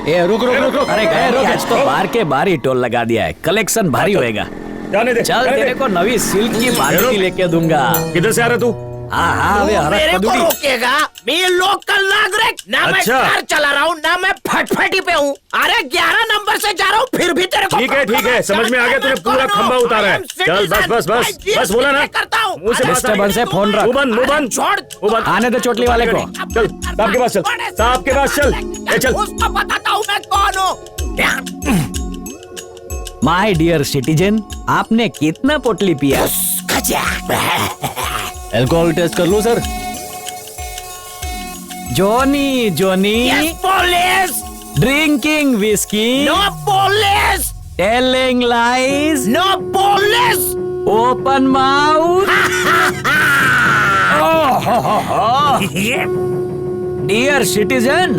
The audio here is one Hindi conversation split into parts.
ए रुक रुक रुक रुक, अरे गए आज तो बार के बार ही टोल लगा दिया है, कलेक्शन भारी होएगा। जाने दे, चल तेरे को नवी सिल्क की बाल्टी लेके दूंगा। किधर से आ रहा तू? हाँ मेरे को रोकेगा? मैं लोकल नागरिक ना, अच्छा। मैं कार चला रहा हूँ ना, मैं फटफटी पे हूँ। अरे 11 नंबर से जा रहा हूँ, फिर भी तेरे को ठीक है, समझ में आ गया, तूने पूरा खंबा उतारा है। चल बस बोला ना। करता हूँ। डिस्टर्बेंस है, फोन रख। मुंह बंद। छोड़, आने दे चोटली वाले को। चल साहब के पास चल, साहब के पास चल। ए चल। उसको बताता हूँ मैं कौन हूँ। माय डियर सिटीजन, आपने कितना पोटली पिया? अल्कोहल टेस्ट कर लो sir. Johnny police, drinking whisky, no police, telling lies, no police. Open mouth. Dear citizen,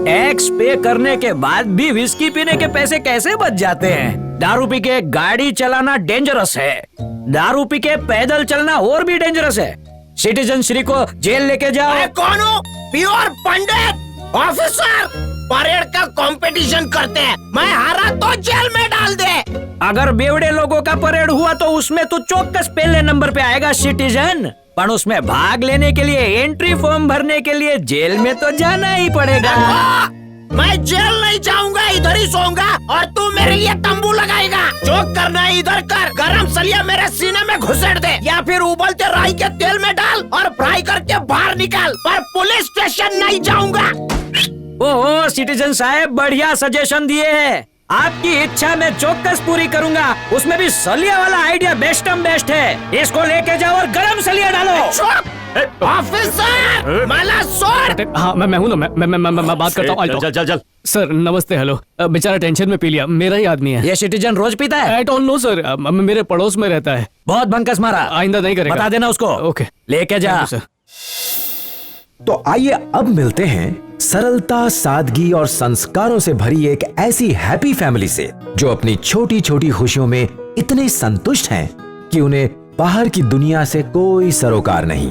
tax pay करने के बाद भी विस्की पीने के पैसे कैसे बच जाते हैं? दारू पी के गाड़ी चलाना डेंजरस है, दारू पी के पैदल चलना और भी डेंजरस है। सिटीजन श्री को जेल लेके जाओ। मैं कौन हूँ? प्योर पंडित ऑफिसर। परेड का कंपटीशन करते हैं, मैं हारा तो जेल में डाल दे। अगर बेवड़े लोगों का परेड हुआ तो उसमें तो चौक्कस पहले नंबर पे आएगा सिटीजन, पर उसमें भाग लेने के लिए, एंट्री फॉर्म भरने के लिए जेल में तो जाना ही पड़ेगा। मैं जेल नहीं जाऊंगा, इधर ही सोऊंगा और तू मेरे लिए तंबू लगाएगा। जो करना है इधर कर, गरम सलिया मेरे सीने में घुसेड़ दे या फिर उबलते राई के तेल में डाल और फ्राई करके बाहर निकाल, पर पुलिस स्टेशन नहीं जाऊंगा। ओह सिटीजन साहब, बढ़िया सजेशन दिए हैं। आपकी इच्छा मैं चौक्कस पूरी करूंगा। उसमें भी सलिया वाला आइडिया बेस्ट है। इसको लेके जाओ और गरम सलिया डालो। ऑफिसर मला सोर। हाँ मैं हूँ ना, मैं बात करता हूँ। चल। सर नमस्ते। हेलो। बेचारा टेंशन में पी लिया, मेरा ही आदमी है। ये सिटीजन रोज पीता है? आई डोंट नो सर, मेरे पड़ोस में रहता है। बहुत भंकस मारा, आइंदा नहीं करेगा। बता देना उसको। ओके लेके जा। सर। तो आइए अब मिलते हैं सरलता, सादगी और संस्कारों से भरी एक ऐसी हैप्पी फैमिली से जो अपनी छोटी छोटी खुशियों में इतने संतुष्ट हैं कि उन्हें बाहर की दुनिया से कोई सरोकार नहीं।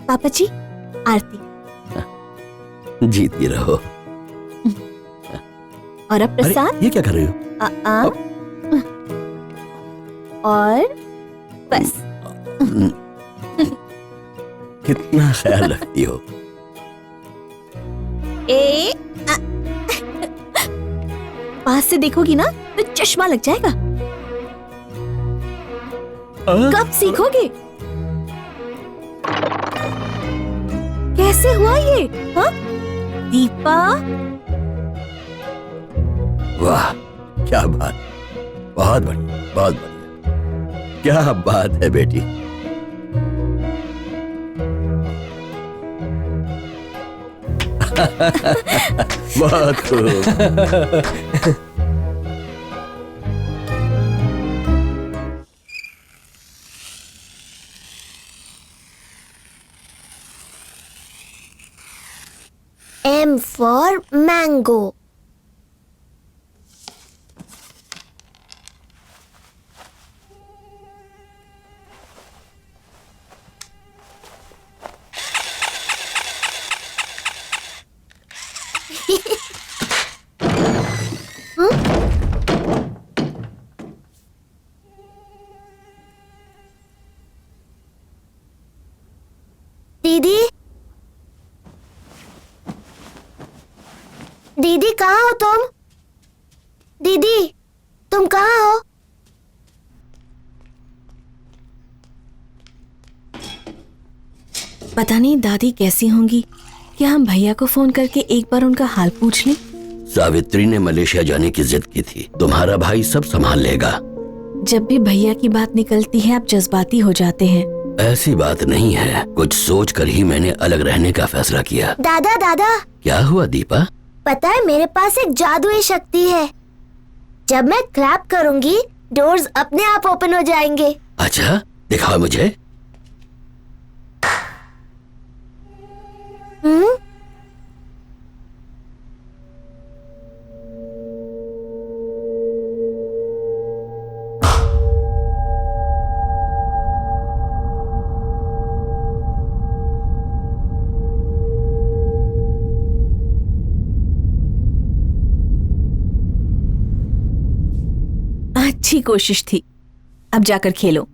पापा जी, आरती। जीती रहो। और अब प्रसाद। ये क्या कर रही हो? और बस। कितना ख्याल रखती हो। पास से देखोगी ना तो चश्मा लग जाएगा। कब सीखोगे? कैसे हुआ ये? हाँ? दीपा। वाह क्या बात, बहुत बढ़िया, बहुत बढ़िया। क्या बात है बेटी। बहुत खूब। M for mango. दीदी, दीदी कहाँ हो तुम? दीदी तुम कहाँ हो? पता नहीं दादी कैसी होंगी। क्या हम भैया को फोन करके एक बार उनका हाल पूछ लें? सावित्री ने मलेशिया जाने की जिद की थी, तुम्हारा भाई सब संभाल लेगा। जब भी भैया की बात निकलती है आप जज्बाती हो जाते हैं। ऐसी बात नहीं है, कुछ सोच कर ही मैंने अलग रहने का फैसला किया। दादा दादा। क्या हुआ दीपा? पता है मेरे पास एक जादुई शक्ति है। जब मैं क्लैप करूंगी डोर्स अपने आप ओपन हो जाएंगे। अच्छा दिखाओ मुझे। कोशिश थी। अब जाकर खेलो।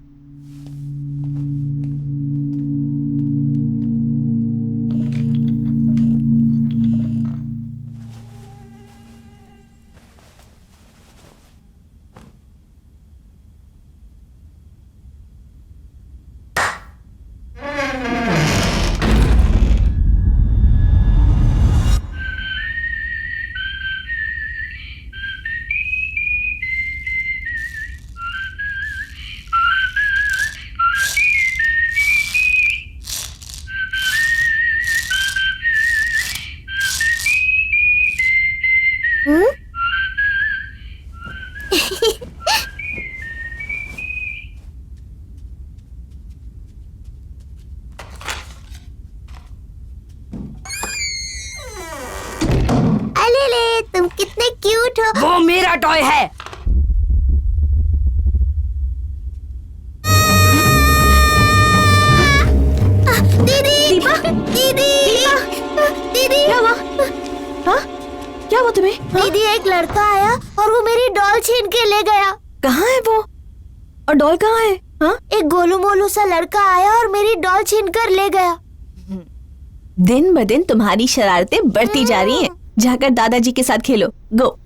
अले तुम कितने क्यूट हो। वो मेरा टॉय है। दीदी दीदी दीदी क्या हुआ? हाँ? क्या हुआ तुम्हें? दीदी एक लड़का आया और वो मेरी डॉल छीन के ले गया। कहाँ है वो? और डॉल कहाँ है? हाँ? एक गोलू मोलू सा लड़का आया और मेरी डॉल छीन कर ले गया। दिन ब दिन तुम्हारी शरारतें बढ़ती जा रही हैं। जाकर दादाजी के साथ खेलो। गो।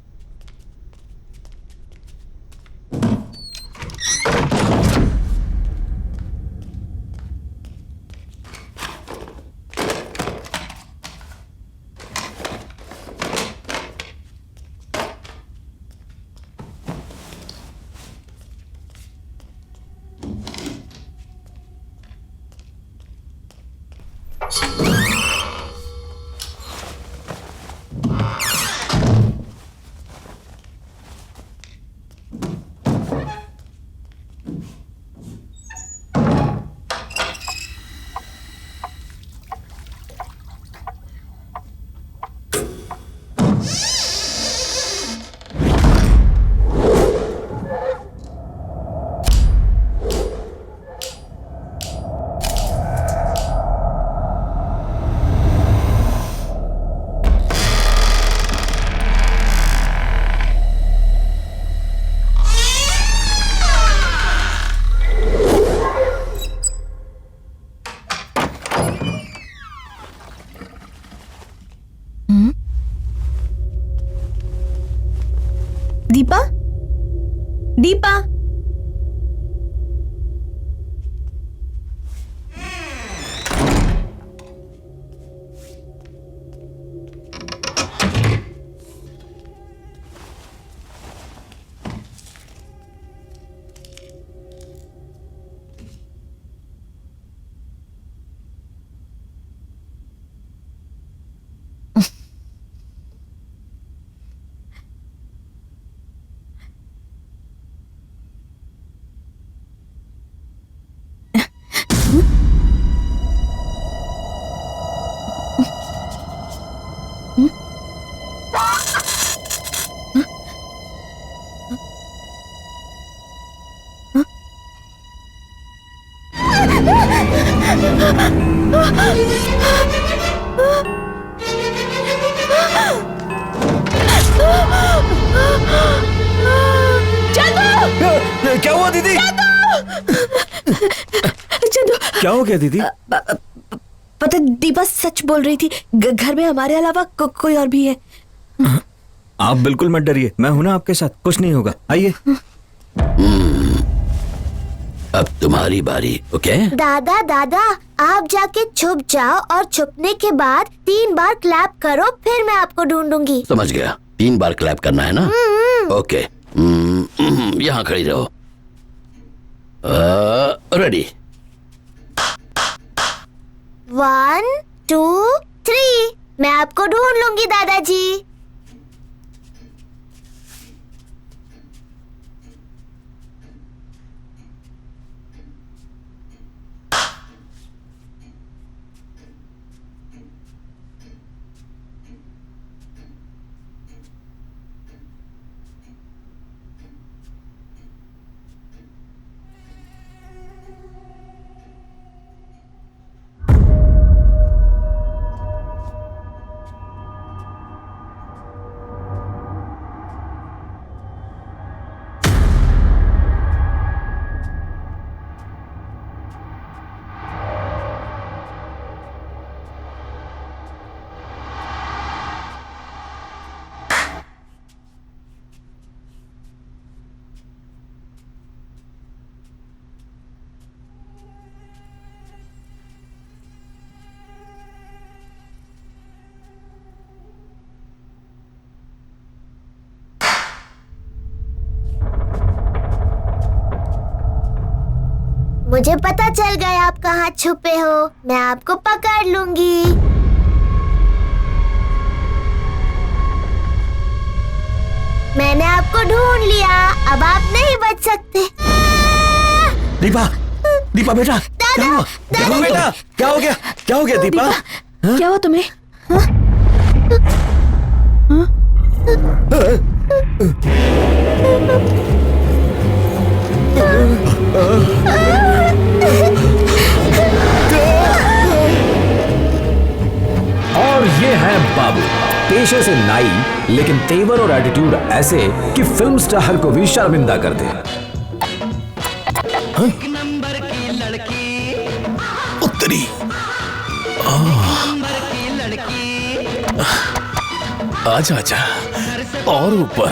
दीपा, दीपा, क्या हुआ दीदी? चंदू, क्या हो गया दीदी? पता दीपा सच बोल रही थी। घर में हमारे अलावा कोई और भी है। आप बिल्कुल मत डरिए, मैं हूं ना आपके साथ, कुछ नहीं होगा। आइए। अब तुम्हारी बारी। ओके दादा दादा आप जाके छुप जाओ और छुपने के बाद 3 बार क्लैप करो, फिर मैं आपको ढूंढूंगी। समझ गया। 3 बार क्लैप करना है ना? ओके। यहाँ खड़ी रहो। रेडी। 1 2 3 मैं आपको ढूंढ लूंगी दादाजी। मुझे पता चल गया आप कहाँ छुपे हो। मैं आपको पकड़ लूंगी। मैंने आपको ढूंढ लिया, अब आप नहीं बच सकते। दीपा, दीपा बेटा, क्या हुआ? दीपा बेटा, क्या हो गया? क्या हो गया दीपा? क्या हुआ तुम्हें? और ये है बाबू, पेशे से नाई, लेकिन तेवर और एटीट्यूड ऐसे कि फिल्म स्टार को भी शर्मिंदा कर दे। उत्तरी आजा आजा और ऊपर।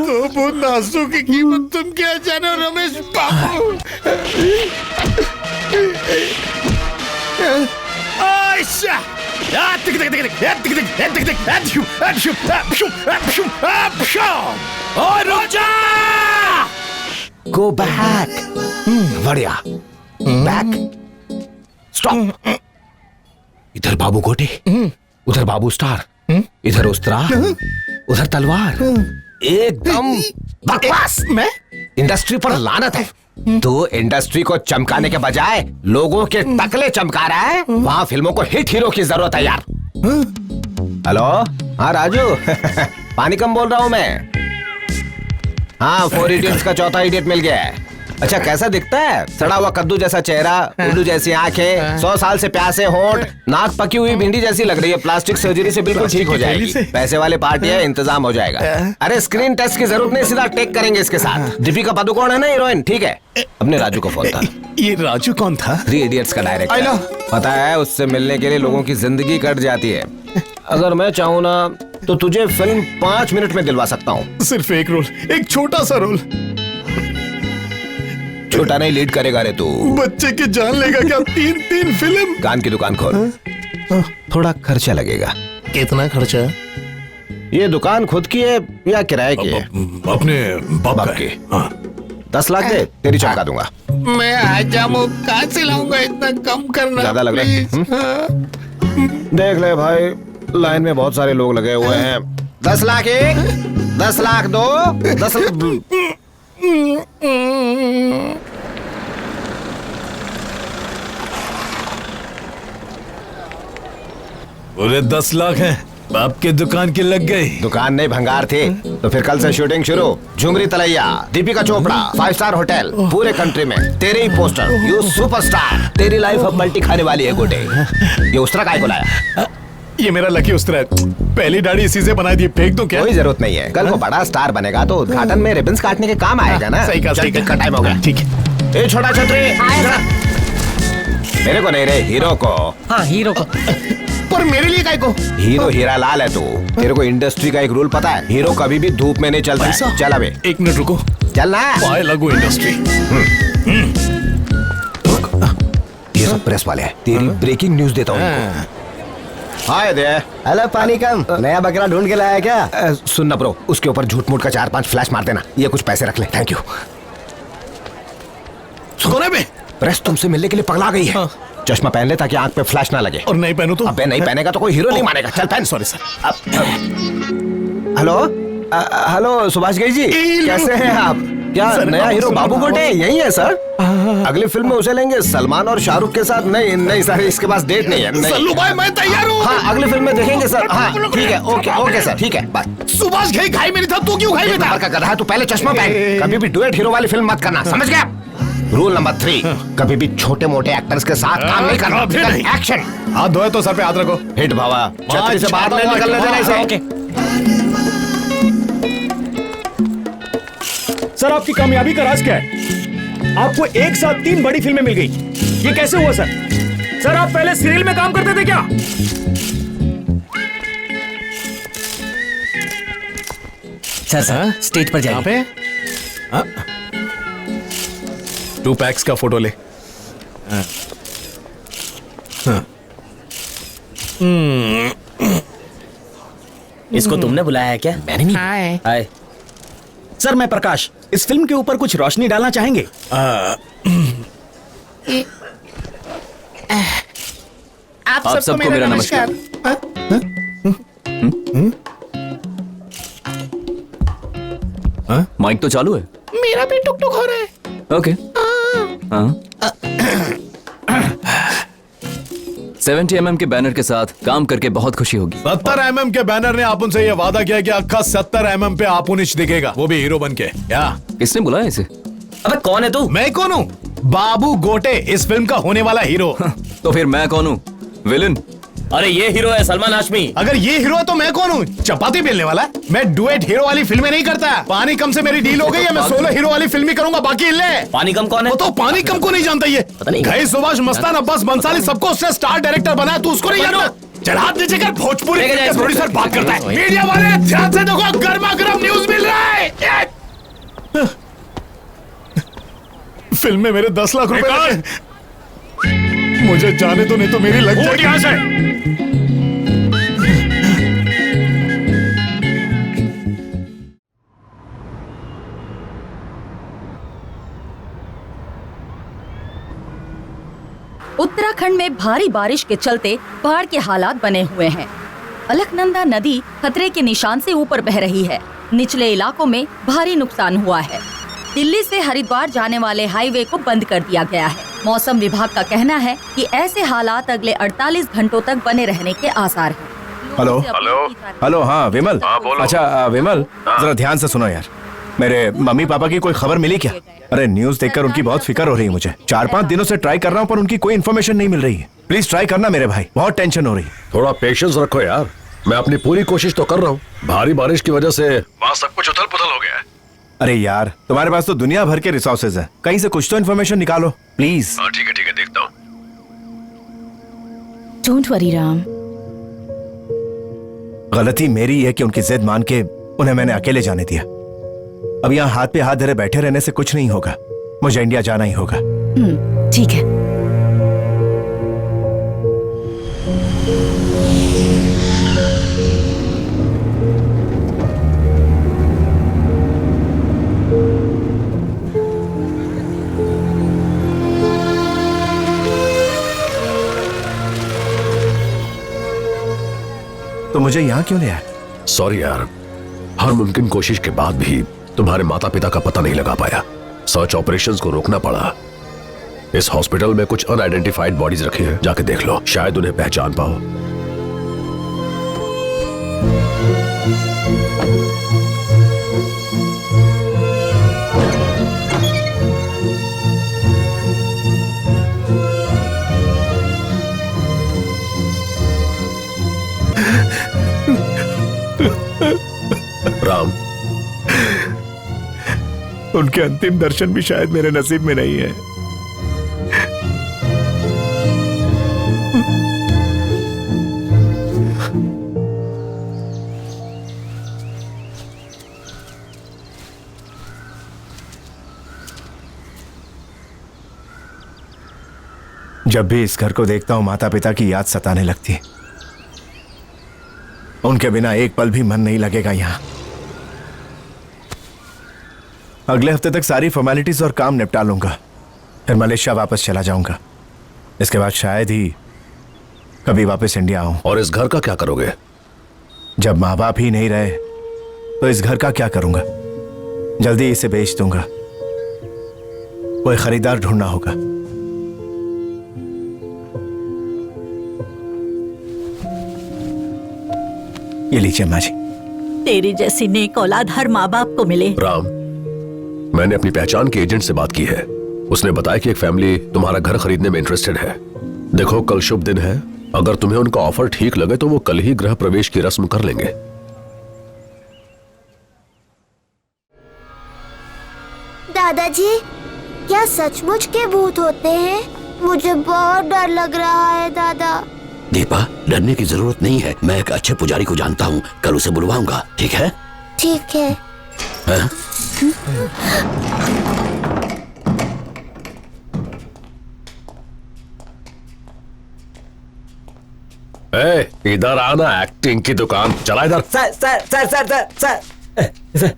तो वो नासों की कीमत तुम क्या जानो रमेश बाबू? Ayesha go back. बढ़िया, बैक, स्टॉप। इधर बाबू गोटे, उधर बाबू स्टार, इधर उस्तरा, उधर तलवार। एकदम बकवास। मैं इंडस्ट्री पर लानत है। तो इंडस्ट्री को चमकाने के बजाय लोगों के टकले चमका रहा है। वहाँ फिल्मों को हिट हीरो की जरूरत है यार। हेलो, हाँ राजू पानी कम बोल रहा हूँ मैं। हाँ, 4 इडियट्स का चौथा इडियट मिल गया है। अच्छा, कैसा दिखता है? सड़ा हुआ कद्दू जैसा चेहरा, उल्लू जैसी आंखें, 100 साल से प्यासे होंठ, नाक पकी हुई भिंडी जैसी लग रही है। प्लास्टिक सर्जरी से बिल्कुल ठीक हो जाएगी। पैसे वाले पार्टी है, इंतजाम हो जाएगा। अरे स्क्रीन टेस्ट की जरूरत नहीं, सीधा टेक करेंगे इसके साथ। दीपिका पादुकोण है ना हीरोइन, ठीक है। अपने राजू को फोन था। ये राजू कौन था? 3 इडियट्स का डायरेक्टर। पता है, उससे मिलने के लिए लोगों की जिंदगी कट जाती है। अगर मैं चाहूँ ना तो तुझे फिल्म 5 मिनट में दिलवा सकता हूँ। सिर्फ एक रोल, एक छोटा सा रोल। छोटा नहीं, लीड करेगा रे तू। बच्चे की जान लेगा क्या? 3 फिल्म। कान की दुकान खोल। थोड़ा खर्चा लगेगा। कितना खर्चा? ये दुकान खुद की है या किराए की है? अपने बाप बाप का की। है। हाँ। 10 लाख दे, तेरी चमका दूंगा। मैं आज जामू कहाँ से लाऊंगा? इतना कम करना ज्यादा लग रहा है। देख ले भाई, लाइन में बहुत सारे लोग लगे हुए हैं। 10 लाख एक, 10 लाख दो, 10 लाख। पूरे 10 लाख हैं। बाप की दुकान की लग गई। दुकान नहीं, भंगार थी। तो फिर कल से शूटिंग शुरू। झुमरी तलैया, दीपिका चोपड़ा, 5 स्टार होटल, पूरे कंट्री में तेरे ही पोस्टर। You superstar. तेरी लाइफ अब मल्टी खाने वाली है गोटे। ये उस्तरा काय को लाया? ये मेरा लकी उस्तरा है। पहली दाढ़ी इसी से बनाई थी, फेंक दूं क्या? कोई जरूरत नहीं है। कल को बड़ा स्टार बनेगा तो उद्घाटन में रिबन्स काटने के काम आएगा ना। सही कहा, सही चल, कहा। टाइम हो गया। ठीक है। ए छोटा छतरी, मेरे को नहीं रे, हीरो को। हाँ, हीरो को। पर मेरे लिए काय को? हीरो हीरा लाल है तू। तेरे को इंडस्ट्री का एक रूल पता है? हीरो कभी भी धूप में नहीं चलता है। चल अबे, 1 मिनट रुको। चल ना। पाए लगू इंडस्ट्री। ये सब प्रेस वाले हैं। तेरी ब्रेकिंग न्यूज देता हूँ। हाय दे। हेलो पानी कम, नया बकरा ढूंढ के लाया क्या? सुन ना ब्रो, उसके ऊपर झूठ मूठ का 4-5 फ्लैश मार देना। ये कुछ पैसे रख ले। Thank you. सुनो बे। प्रेस तुमसे मिलने के लिए पगला गई है। चश्मा पहन ले ताकि आंख पे फ्लैश ना लगे। और नहीं पहनू तो? अबे नहीं पहनेगा तो कोई हीरो नहीं मानेगा। चल पहन। Sorry sir. Hello, hello Subhash Ghai ji, कैसे हैं आप? क्या नया हीरो बाबू गोटे यही है सर? अगली फिल्म में उसे लेंगे सलमान और शाहरुख के साथ। नहीं नहीं सर, इसके पास डेट नहीं है। सल्लू भाई मैं तैयार हूँ। हाँ, अगली फिल्म में देखेंगे सर। हाँ ठीक है, ओके ओके सर, ठीक है बाय। सुभाष घई घाई में नहीं था, तू क्यों घाई में था? का कर रहा है तू? पहले चश्मा पहन। कभी भी डुएट हीरो वाली फिल्म मत करना, समझ गया? रूल नंबर 3, कभी भी छोटे मोटे एक्टर्स के साथ काम नहीं करना। एक्शन। हाथ धोए तो सर पे हाथ रखो। हिट भावा, छतरी से बाहर नहीं निकलने देना इसे। सर आपकी कामयाबी का राज क्या है? आपको एक साथ 3 बड़ी फिल्में मिल गई। ये कैसे हुआ सर? सर आप पहले सीरियल में काम करते थे क्या? सर स्टेज पर जाइए। 2 पैक्स का फोटो ले। इसको तुमने बुलाया है क्या? मैंने नहीं। हाय सर, मैं प्रकाश। इस फिल्म के ऊपर कुछ रोशनी डालना चाहेंगे? आप सबको मेरा नमस्कार। माइक तो चालू है। मेरा भी टुक टुक हो रहा है। ओके। 70 mm के बैनर के साथ काम करके बहुत खुशी होगी। 70 mm के बैनर ने आपुन से ये वादा किया कि अक्का 70 mm पे आपुनिश दिखेगा, वो भी हीरो बन के। क्या किसने बुलाया इसे? अबे कौन है तू? मैं कौन हूँ? बाबू गोटे, इस फिल्म का होने वाला हीरो। तो फिर मैं कौन हूँ? विलन? अरे ये हीरो है सलमान हाशमी। अगर ये हीरो है तो मैं कौन हूँ? चपाती बेलने वाला। मैं डुएट हीरो वाली फिल्में नहीं करता। पानी कम से मेरी डील हो गई है, मैं सोलो हीरो वाली फिल्म ही करूंगा, बाकी इल्ले। पानी कम कौन है? वो तो पानी कम को नहीं जानता ये। गई सुभाष, मस्तान, अब्बास, बंसाली, सबको उसने स्टार डायरेक्टर बनाया, तू उसको नहीं जानता? चल हाथ नीचे कर, भोजपुरी प्रोड्यूसर बात करता है। मीडिया वाले ध्यान से देखो, गर्मा गर्म न्यूज मिल रहा है। फिल्म में मेरे 10 लाख रुपए लगे। मुझे जाने तो, नहीं तो मेरी लग जाएगी। यहाँ से उत्तराखंड में भारी बारिश के चलते बाढ़ के हालात बने हुए हैं। अलकनंदा नदी खतरे के निशान से ऊपर बह रही है। निचले इलाकों में भारी नुकसान हुआ है। दिल्ली से हरिद्वार जाने वाले हाईवे को बंद कर दिया गया है। मौसम विभाग का कहना है कि ऐसे हालात अगले 48 घंटों तक बने रहने के आसार हैं। हेलो हेलो, हाँ विमल। अच्छा विमल, जरा ध्यान से सुनो यार। मेरे मम्मी पापा की कोई खबर मिली क्या? अरे न्यूज देखकर उनकी बहुत फिक्र हो रही है मुझे। 4-5 दिनों से ट्राई कर रहा हूँ पर उनकी कोई इन्फॉर्मेशन नहीं मिल रही है। प्लीज ट्राई करना मेरे भाई, बहुत टेंशन हो रही है। थोड़ा पेशेंस रखो यार, मैं अपनी पूरी कोशिश तो कर रहा हूँ। भारी बारिश की वजह से वहाँ सब कुछ उथल पुथल हो गया है। अरे यार, तुम्हारे पास तो दुनिया भर के रिसोर्सेज हैं, कहीं से कुछ तो इन्फॉर्मेशन निकालो प्लीज। ठीक है देखता हूँ। Don't worry Ram. गलती मेरी है कि उनकी जिद मान के उन्हें मैंने अकेले जाने दिया। अब यहाँ हाथ पे हाथ धरे बैठे रहने से कुछ नहीं होगा, मुझे इंडिया जाना ही होगा। ठीक है। तो मुझे यहाँ क्यों ले आया? सॉरी यार, हर मुमकिन कोशिश के बाद भी तुम्हारे माता पिता का पता नहीं लगा पाया। सर्च ऑपरेशंस को रोकना पड़ा। इस हॉस्पिटल में कुछ अनआइडेंटिफाइड बॉडीज रखी हैं, जाके देख लो, शायद उन्हें पहचान पाओ। राम, उनके अंतिम दर्शन भी शायद मेरे नसीब में नहीं है। जब भी इस घर को देखता हूं माता पिता की याद सताने लगती है। उनके बिना एक पल भी मन नहीं लगेगा यहाँ। अगले हफ्ते तक सारी फॉर्मेलिटीज और काम निपटा लूंगा, फिर मलेशिया वापस चला जाऊंगा। इसके बाद शायद ही कभी वापस इंडिया आऊं। और इस घर का क्या करोगे? जब माँ बाप ही नहीं रहे तो इस घर का क्या करूंगा? जल्दी इसे बेच दूंगा, कोई खरीदार ढूंढना होगा। ये लीजिए माँ जी। तेरी जैसी नेक औलाद हर माँ बाप को मिले। राम, मैंने अपनी पहचान के एजेंट से बात की है। उसने बताया कि एक फैमिली तुम्हारा घर खरीदने में इंटरेस्टेड है। देखो, कल शुभ दिन है, अगर तुम्हें उनका ऑफर ठीक लगे तो वो कल ही गृह प्रवेश की रस्म कर लेंगे। दादाजी, क्या सचमुच के भूत होते हैं? मुझे बहुत डर लग रहा है दादा। दीपा, डरने की जरूरत नहीं है। मैं एक अच्छे पुजारी को जानता हूँ, कल उसे बुलवाऊंगा, ठीक है? ठीक है। हाँ? इधर आना, एक्टिंग की दुकान। चला इधर। Sir sir sir sir sir sir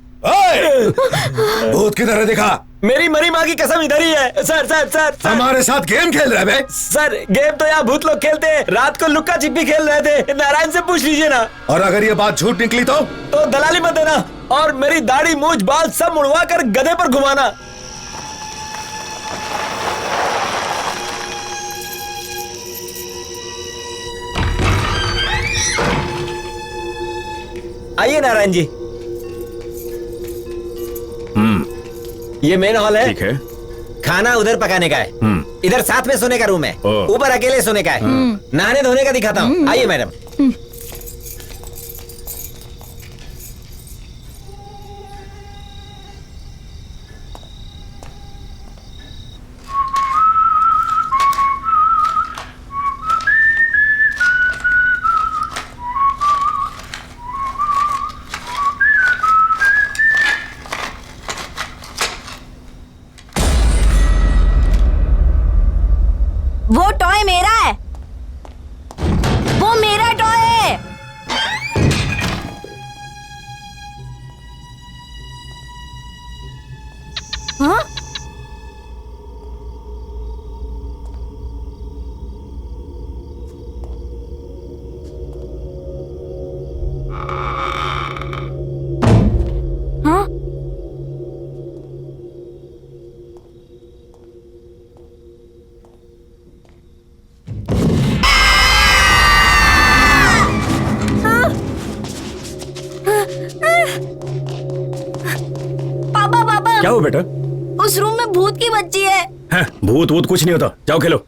भूत किधर है दिखा। मेरी मरी माँ की कसम इधर ही है। सर सर सर हमारे साथ गेम खेल रहे हैं। सर गेम तो यहाँ भूत लोग खेलते हैं। रात को लुक्का छिपी खेल रहे थे। नारायण से पूछ लीजिए ना। और अगर ये बात झूठ निकली तो दलाली मत देना और मेरी दाढ़ी मूंछ बाल सब मुड़वा कर गधे पर घुमाना। आइए नारायण जी। ये मेन हॉल है। ठीक है। खाना उधर पकाने का है। इधर साथ में सोने का रूम है। ऊपर अकेले सोने का है। नहाने धोने का दिखाता हूँ। आइए मैडम। वो टॉय मेरा है। वो मेरा टॉय है। हाँ? हाँ? क्या हो बेटा? उस रूम में भूत की बच्ची है। हाँ, भूत वूत कुछ नहीं होता। जाओ खेलो।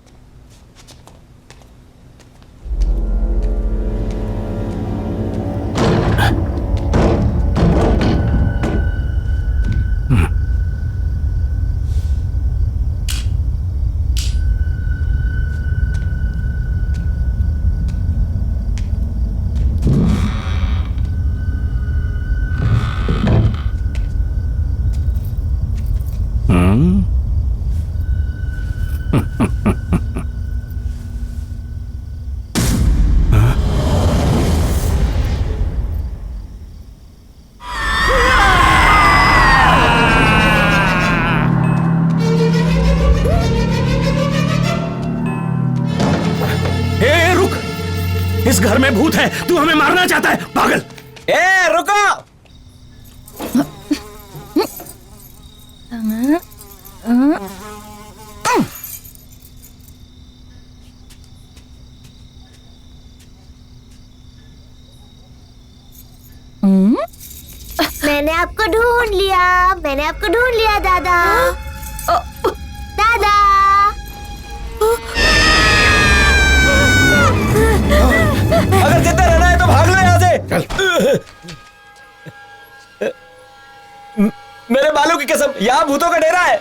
इस घर में भूत है। तू हमें मारना चाहता है पागल। ए रुको। मैंने आपको ढूंढ लिया। मैंने आपको ढूंढ लिया दादा। दादा अगर जिंदा रहना है तो भाग लो यहाँ से। मेरे बालों की कसम, यहाँ भूतों का डेरा है।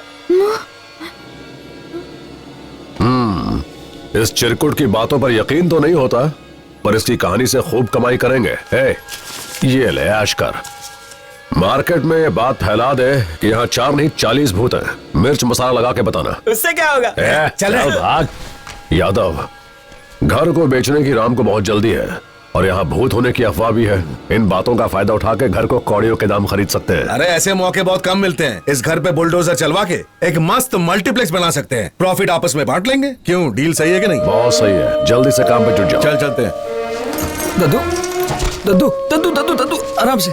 इस चिरकुट की बातों पर यकीन तो नहीं होता, पर इसकी कहानी से खूब कमाई करेंगे। ये ले ऐश कर। मार्केट में ये बात फैला दे कि यहाँ 4 नहीं 40 भूत हैं। मिर्च मसाला लगा के बताना। उससे क्या होगा? चल भाग। यादव, घर को बेचने की राम को बहुत जल्दी है और यहाँ भूत होने की अफवाह भी है। इन बातों का फायदा उठा के घर को कौड़ियों के दाम खरीद सकते हैं। अरे ऐसे मौके बहुत कम मिलते हैं। इस घर पे बुलडोजर चलवा के एक मस्त मल्टीप्लेक्स बना सकते हैं। प्रॉफिट आपस में बांट लेंगे। क्यों, डील सही है कि नहीं? बहुत सही है। जल्दी से काम पे जुट जाओ। चल चलते हैं। दद्दू दद्दू दद्दू दद्दू दद्दू आराम से।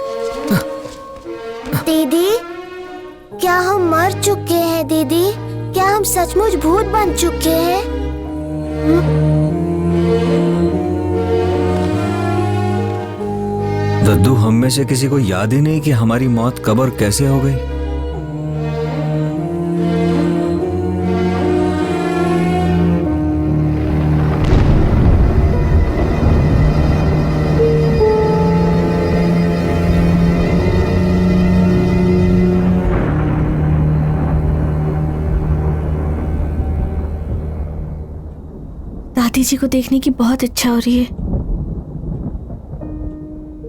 दीदी, क्या हम मर चुके हैं? दीदी, क्या हम सचमुच भूत बन चुके हैं? दद्दू, हम में से किसी को याद ही नहीं कि हमारी मौत कब और कैसे हो गई। दादी जी को देखने की बहुत इच्छा हो रही है।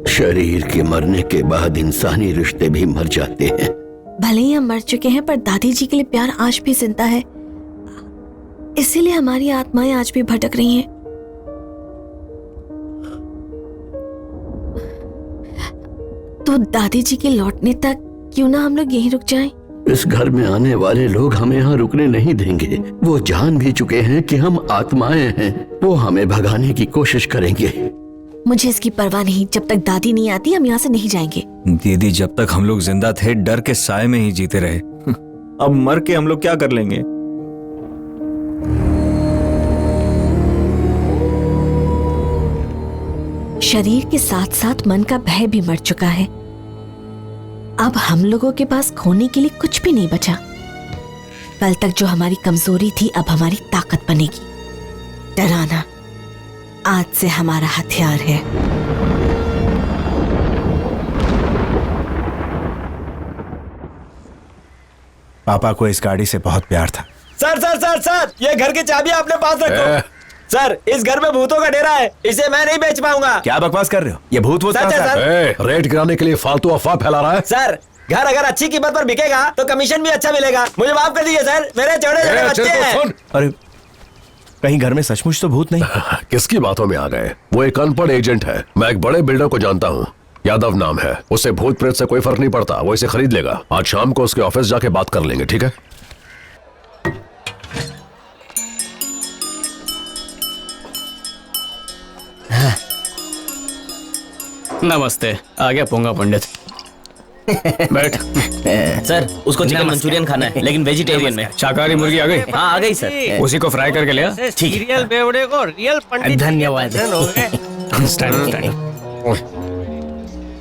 शरीर के मरने के बाद इंसानी रिश्ते भी मर जाते हैं। भले ही हम मर चुके हैं, पर दादी जी के लिए प्यार आज भी जिंदा है। इसीलिए हमारी आत्माएं आज भी भटक रही हैं। तो दादी जी के लौटने तक क्यों ना हम लोग यहीं रुक जाएं? इस घर में आने वाले लोग हमें यहाँ रुकने नहीं देंगे। वो जान भी चुके हैं कि हम आत्माएं हैं। वो हमें भगाने की कोशिश करेंगे। मुझे इसकी परवाह नहीं, जब तक दादी नहीं आती हम यहाँ से नहीं जाएंगे। दीदी, जब तक हम लोग जिंदा थे डर के साए में ही जीते रहे। अब मर के हम लोग क्या कर लेंगे? शरीर के साथ साथ मन का भय भी मर चुका है। अब हम लोगों के पास खोने के लिए कुछ भी नहीं बचा। कल तक जो हमारी कमजोरी थी अब हमारी ताकत बनेगी। डराना आज से हमारा हथियार है। पापा को इस गाड़ी से बहुत प्यार था। सर सर सर सर, ये घर की चाबी अपने पास रखो। सर, इस घर में भूतों का डेरा है, इसे मैं नहीं बेच पाऊंगा। क्या बकवास कर रहे हो? ये भूत सच है सर। रेट गिराने के लिए फालतू अफवाह फैला रहा है। सर, घर अगर अच्छी कीमत पर बिकेगा तो कमीशन भी अच्छा मिलेगा। मुझे माफ कर दीजिए सर, मेरे छोटे छोटे बच्चे हैं। अरे कहीं घर में सचमुच तो भूत नहीं? किसकी बातों में आ गए? वो एक अनपढ़ एजेंट है। मैं एक बड़े बिल्डर को जानता हूँ, यादव नाम है। उससे भूत प्रेत से कोई फर्क नहीं पड़ता, वो इसे खरीद लेगा। आज शाम को उसके ऑफिस जाके बात कर लेंगे, ठीक है? नमस्ते, आ गया पोंगा पंडित। बैठ। सर, उसको चिकन मंचूरियन खाना है, लेकिन वेजिटेरियन में। शाकाहारी मुर्गी आ गई? हाँ आ गई सर। उसी को फ्राई करके लिया। सीरियल बेवड़े को रियल पंडित। धन्यवाद।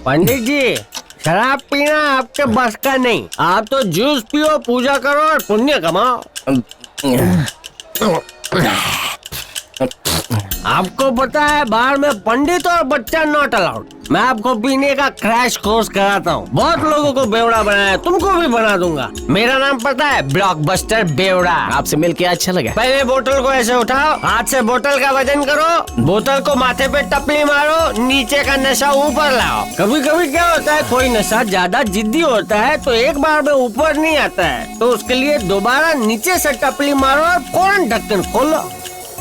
पंडित जी, शराब पीना आपके बस का नहीं। आप तो जूस पियो, पूजा करो और पुण्य कमाओ। आपको पता है बाहर में पंडित और बच्चा नॉट अलाउड। मैं आपको पीने का क्रैश कोर्स कराता हूँ। बहुत लोगों को बेवड़ा बनाया, तुमको भी बना दूंगा। मेरा नाम पता है? ब्लॉकबस्टर बेवड़ा। आपसे मिलके अच्छा लगा। पहले बोतल को ऐसे उठाओ, हाथ से बोतल का वजन करो, बोतल को माथे पे टपली मारो, नीचे का नशा ऊपर लाओ। कभी कभी क्या होता है, कोई नशा ज्यादा जिद्दी होता है तो एक बार में ऊपर नहीं आता है, तो उसके लिए दोबारा नीचे से टपली मारो और फौरन ढक्कन खोलो।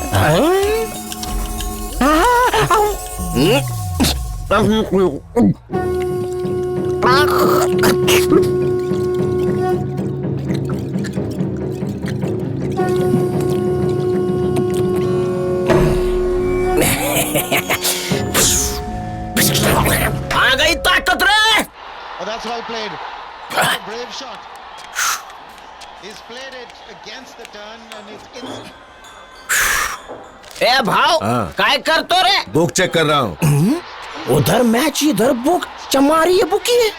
आ गई ताकत रे। That's well played. Brave shot. He's played it against the turn and it's ए भाव, काय कर तो रे? बुक चेक कर रहा हूँ। उधर मैच, इधर बुक। चमारी ये बुकी है।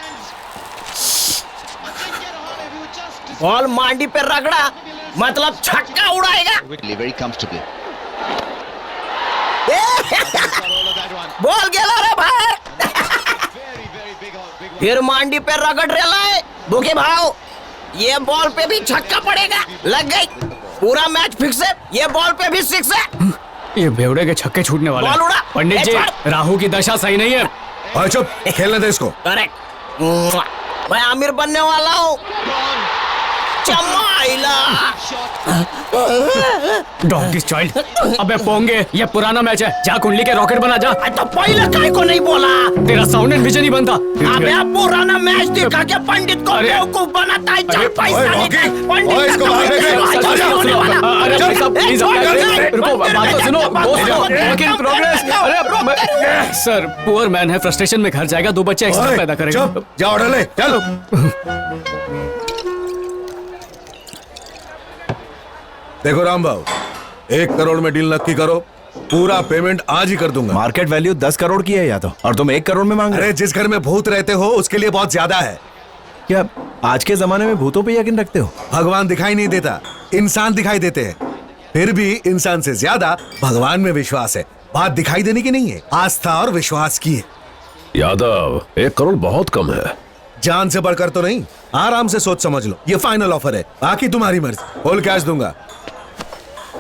बॉल मांडी पे रगड़ा, मतलब छक्का उड़ाएगा। very comfortably. बॉल गेला रे भाई। फिर मांडी पे रगड़ रेला है। बुके भाव, ये बॉल पे भी छक्का पड़ेगा। लग गई। पूरा मैच फिक्स है। ये बॉल पे भी सिक्स है। ये बेवड़े के छक्के छूटने वाले बॉल उड़ा। पंडित जी, राहु की दशा सही नहीं है। और चुप, खेलने दे इसको। करेक्ट। मैं आमिर बनने वाला हूँ। Doggy child. अबे पोंगे, ये पुराना मैच है। जा कुंडली के रॉकेट बना जा। तो पहले काय को नहीं बोला? तेरा साउंड एंड विजन ही बनता। अबे अब पुराना मैच दिखा के पंडित को बेवकूफ बनाता है। चल पैसा निकाल। पंडित अरे भाई साहब प्लीज रुको, बात तो सुनो। Work in progress. अरे सर, पुअर मैन है, फ्रस्ट्रेशन में घर जाएगा, 2 बच्चे एक्स्ट्रा पैदा करेगा। जा ऑर्डर ले, चलो। देखो राम बाबू, 1 करोड़ में डील नक्की करो, पूरा पेमेंट आज ही कर दूंगा। मार्केट वैल्यू 10 करोड़ की है या तो, और तुम 1 करोड़ में मांग रहे हो। अरे जिस घर में भूत रहते हो उसके लिए बहुत ज्यादा है। क्या आज के जमाने में भूतों पे यकीन रखते हो? भगवान दिखाई नहीं देता, इंसान दिखाई देते हैं। फिर भी इंसान से ज्यादा भगवान में विश्वास है। बात दिखाई देने की नहीं है, आस्था और विश्वास की है। यादव, 1 करोड़ बहुत कम है। जान से बढ़कर तो नहीं, आराम से सोच समझ लो। ये फाइनल ऑफर है, बाकी तुम्हारी मर्जी। फुल कैश दूंगा।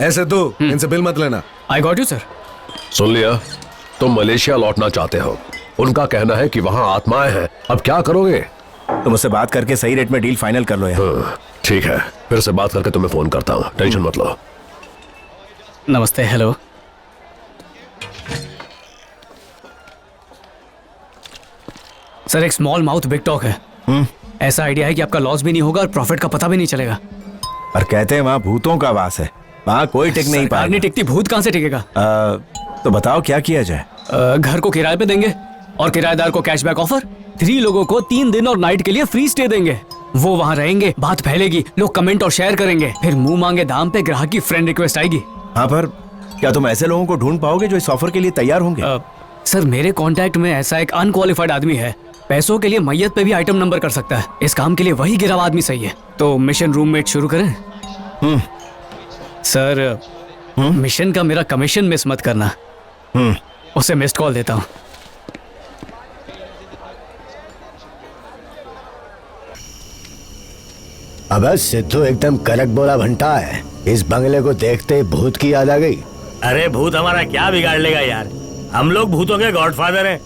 ऐसे दो, इनसे बिल मत लेना। I got you sir. सुन लिया, तुम मलेशिया लौटना चाहते हो। उनका कहना है कि वहाँ आत्माएं हैं। अब क्या करोगे? तुम उससे बात करके सही रेट में डील फाइनल कर लो यार। ठीक है, फिर से बात करके तुम्हें फोन करता हूँ, टेंशन मत लो। नमस्ते। हेलो। सर एक स्मॉल माउथ बिग टॉक है। ऐसा आइडिया है कि आपका लॉस भी नहीं होगा और प्रॉफिट का पता भी नहीं चलेगा। और कहते हैं वहाँ भूतों का वास है, वहाँ कोई टिक नहीं सरकार नहीं टिकती, भूत कहाँ से टिकेगा? तो बताओ क्या किया जाए? घर को किराए पे देंगे और किराएदार को कैशबैक ऑफर। 3 लोगों को 3 दिन और नाइट के लिए फ्री स्टे देंगे। वो वहाँ रहेंगे, बात फैलेगी, लोग कमेंट और शेयर करेंगे, फिर मुंह मांगे दाम पे ग्राहक की फ्रेंड रिक्वेस्ट आएगी। हाँ, पर क्या तुम ऐसे लोगों को ढूंढ पाओगे जो इस ऑफर के लिए तैयार होंगे? सर मेरे कांटेक्ट में ऐसा एक अनक्वालिफाइड आदमी है, पैसों के लिए मैयत पे भी आइटम नंबर कर सकता है। इस काम के लिए वही गिरा हुआ आदमी सही है। तो मिशन रूममेट शुरू करें? सर मिशन का मेरा कमीशन मिस मत करना। उसे मिस्ड कॉल देता हूँ। अबे सिद्धू एकदम करेक्ट बोला भंटा है। इस बंगले को देखते ही भूत की याद आ गई। अरे भूत हमारा क्या बिगाड़ लेगा यार, हम लोग भूतों के गॉडफादर हैं।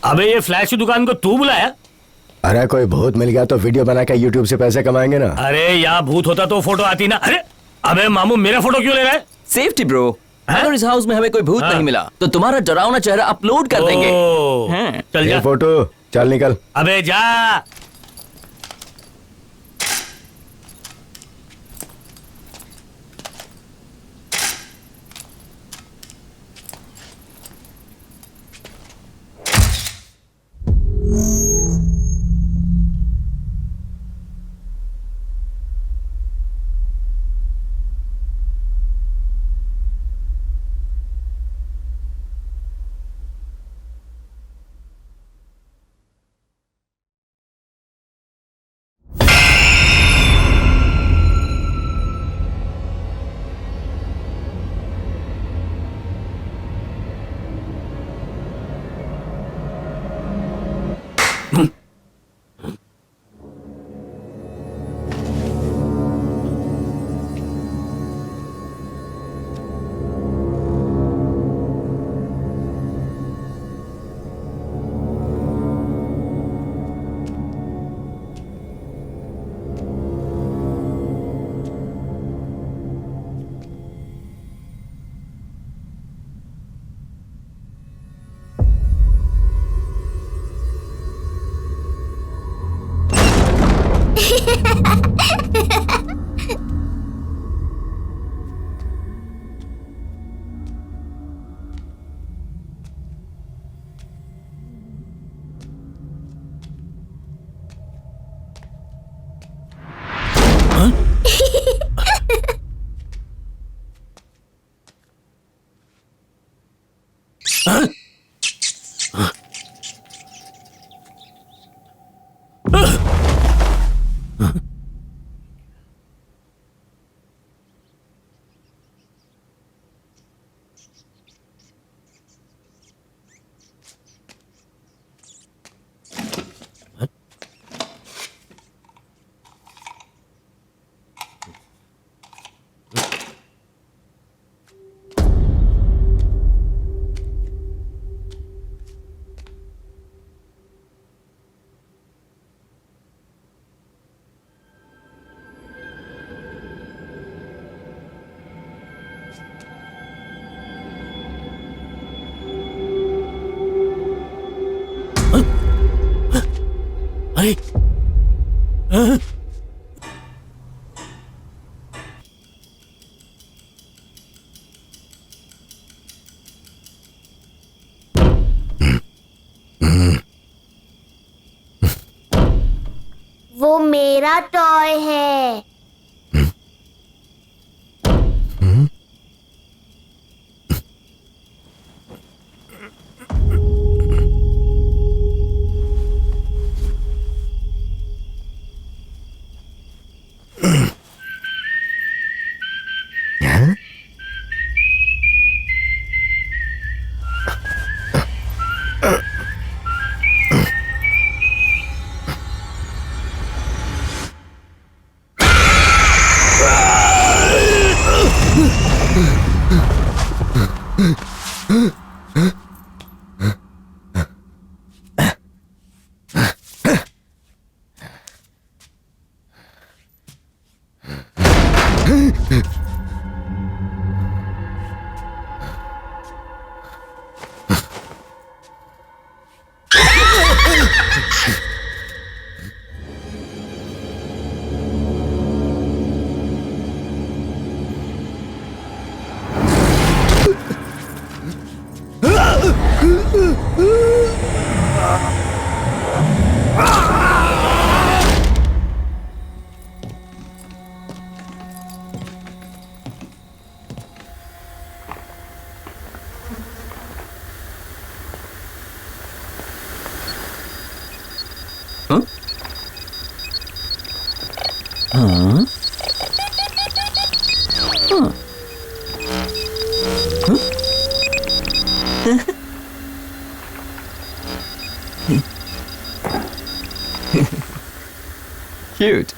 अबे ये फ्लैश की दुकान को तू बुलाया? अरे कोई भूत मिल गया तो वीडियो बना के यूट्यूब से पैसे कमाएंगे ना। अरे यहाँ भूत होता तो फोटो आती ना। अरे अबे मामू मेरा फोटो क्यों ले रहा है? सेफ्टी ब्रो, अगर इस हाउस में हमें कोई भूत नहीं मिला तो तुम्हारा डरावना चेहरा अपलोड कर देंगे। चल जा। फोटो चल निकल। अबे जा। वो मेरा टॉय है। Cute.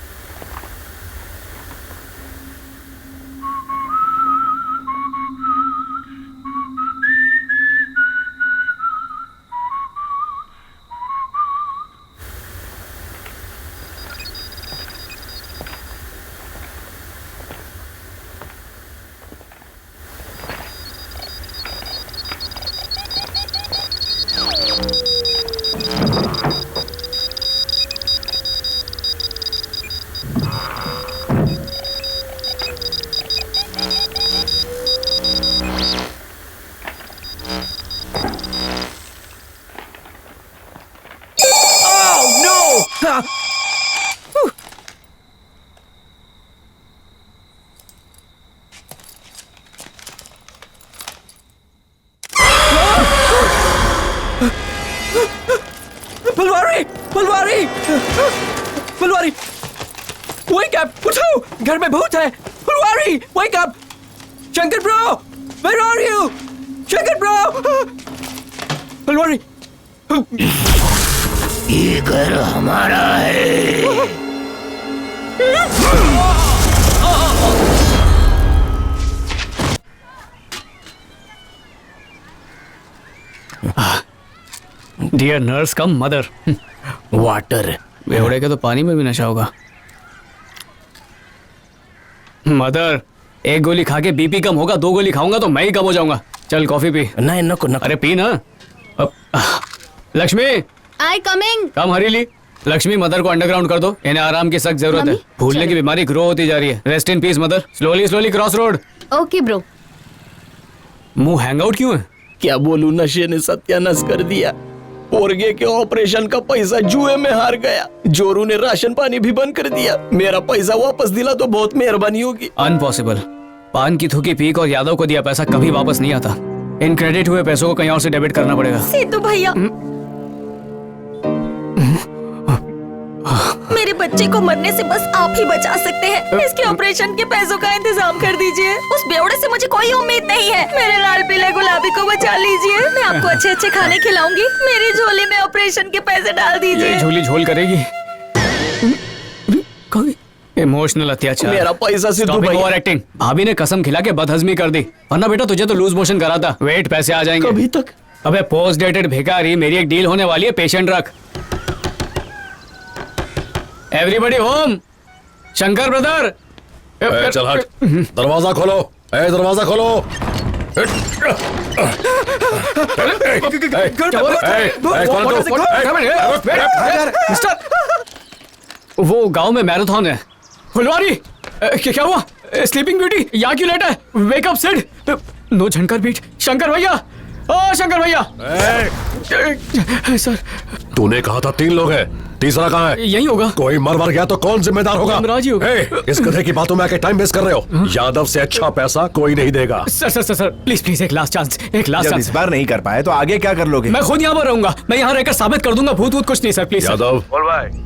फुलवारी, फुलवारी, फुलवारी, wake up! उठो, घर में भूत है। Phulwari, wake up! Shankar bro, where are you? Shankar bro, Phulwari. ये घर हमारा है। Dear nurse come mother. Water. बेवड़े के तो पानी में भी नशा होगा। मदर, एक गोली खा के बीपी कम होगा, 2 गोली खाऊंगा तो मैं ही कम हो जाऊंगा। चल कॉफी पी। नहीं नको नको। अरे पी ना। Lakshmi, I coming. कम हरीली। लक्ष्मी, मदर को अंडरग्राउंड कर दो, इन्हें आराम की सख्त जरूरत है। भूलने की बीमारी ग्रो होती जा रही है। Rest in peace mother. Slowly slowly cross road. Okay bro. मुंह हैंग आउट क्यों है? क्या बोलूं, नशे ने सत्यानाश कर दिया। पोरगे के ऑपरेशन का पैसा जुए में हार गया। जोरू ने राशन पानी भी बंद कर दिया। मेरा पैसा वापस दिला तो बहुत मेहरबानी होगी। अनपॉसिबल। पान की थूकी पीक और यादव को दिया पैसा कभी वापस नहीं आता। इन क्रेडिट हुए पैसों को कहीं और से डेबिट करना पड़ेगा। सीतू भैया, मेरे बच्चे को मरने से बस आप ही बचा सकते हैं। इसके ऑपरेशन के पैसों का इंतजाम कर दीजिए। उस बेवड़े से मुझे कोई उम्मीद नहीं है। मेरे लाल पीले गुलाबी को बचा लीजिए। मैं आपको अच्छे अच्छे खाने खिलाऊंगी। मेरी झोली में ऑपरेशन के पैसे डाल दीजिए। ये झोली झोल करेगी। इमोशनल अत्याचार। मेरा पैसा सिद्धू भैया। Over acting. भाभी ने कसम खिला के बदहजमी कर दी, वरना बेटा तुझे तो लूज मोशन करा था। वेट, पैसे आ जाएंगे। कभी तक? अबे पोस्ट डेटेड भिखारी, मेरी एक डील होने वाली है, पेशेंट रख। Everybody home. शंकर ब्रदर, चल हट। दरवाजा खोलो। दरवाजा खोलो। वो गांव में मैराथन है। फुलवारी, क्या हुआ? स्लीपिंग ब्यूटी, यहाँ क्यों लेटा है? Wake up Sid. No Jhankar beat. Shankar भैया, ओ शंकर भैया। सर, तूने कहा था 3 लोग हैं, तीसरा कहाँ है? यही होगा। कोई मर गया तो कौन जिम्मेदार होगा? राजी होगा। इस गधे की बातों में आके टाइम वेस्ट कर रहे हो। यादव से अच्छा पैसा कोई नहीं देगा। Sir sir sir sir please please, एक लास्ट चांस, एक लास्ट जब चांस। इस बार नहीं कर पाए तो आगे क्या कर लोगे? मैं खुद यहाँ पर रहूंगा। मैं यहाँ रहकर साबित कर दूंगा भूत वूत कुछ नहीं। Sir please. यादव,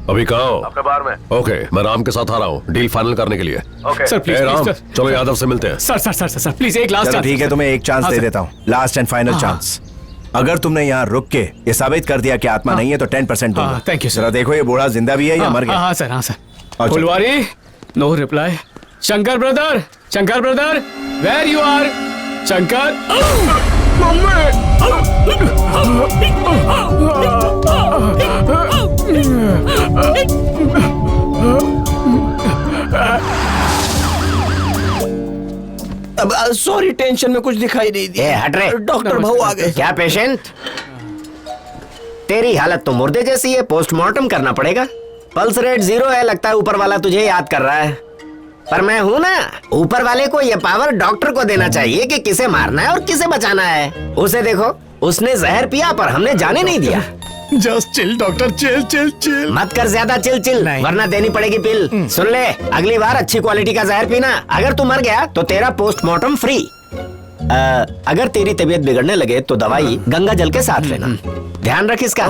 अभी कहाँ हो? अपने बार में। ओके, मैं राम के साथ आ रहा हूँ डील फाइनल करने के लिए। Sir please Ram, please. चलो यादव से मिलते हैं। Sir sir sir sir please, एक लास्ट चांस। ठीक है, तुम्हें एक चांस दे देता हूँ, लास्ट एंड फाइनल चांस। अगर तुमने यहाँ रुक के ये साबित कर दिया कि आत्मा नहीं है तो 10% दूंगा। Thank you sir. देखो ये बूढ़ा जिंदा भी है या मर गया? हाँ सर, हाँ sir. Phulwari, no reply. Shankar brother, Shankar brother, where you are? Shankar. Sorry, tension में कुछ दिखाई नहीं दिया। हट रे। डॉक्टर भाऊ आ गए। क्या पेशेंट? तेरी हालत तो मुर्दे जैसी है, पोस्टमार्टम करना पड़ेगा। पल्स रेट 0 है, लगता है ऊपर वाला तुझे याद कर रहा है। पर मैं हूँ ना, ऊपर वाले को ये पावर डॉक्टर को देना चाहिए कि किसे मारना है और किसे बचाना है। उसे देखो, उसने जहर पिया पर हमने जाने नहीं दिया। Just chill doctor, chill chill chill. मत कर ज्यादा चिल वरना देनी पड़ेगी पिल। सुन ले, अगली बार अच्छी क्वालिटी का जहर पीना। अगर तू मर गया तो तेरा पोस्टमार्टम फ्री। अगर तेरी तबीयत बिगड़ने लगे तो दवाई गंगा जल के साथ लेना। ध्यान रख इसका।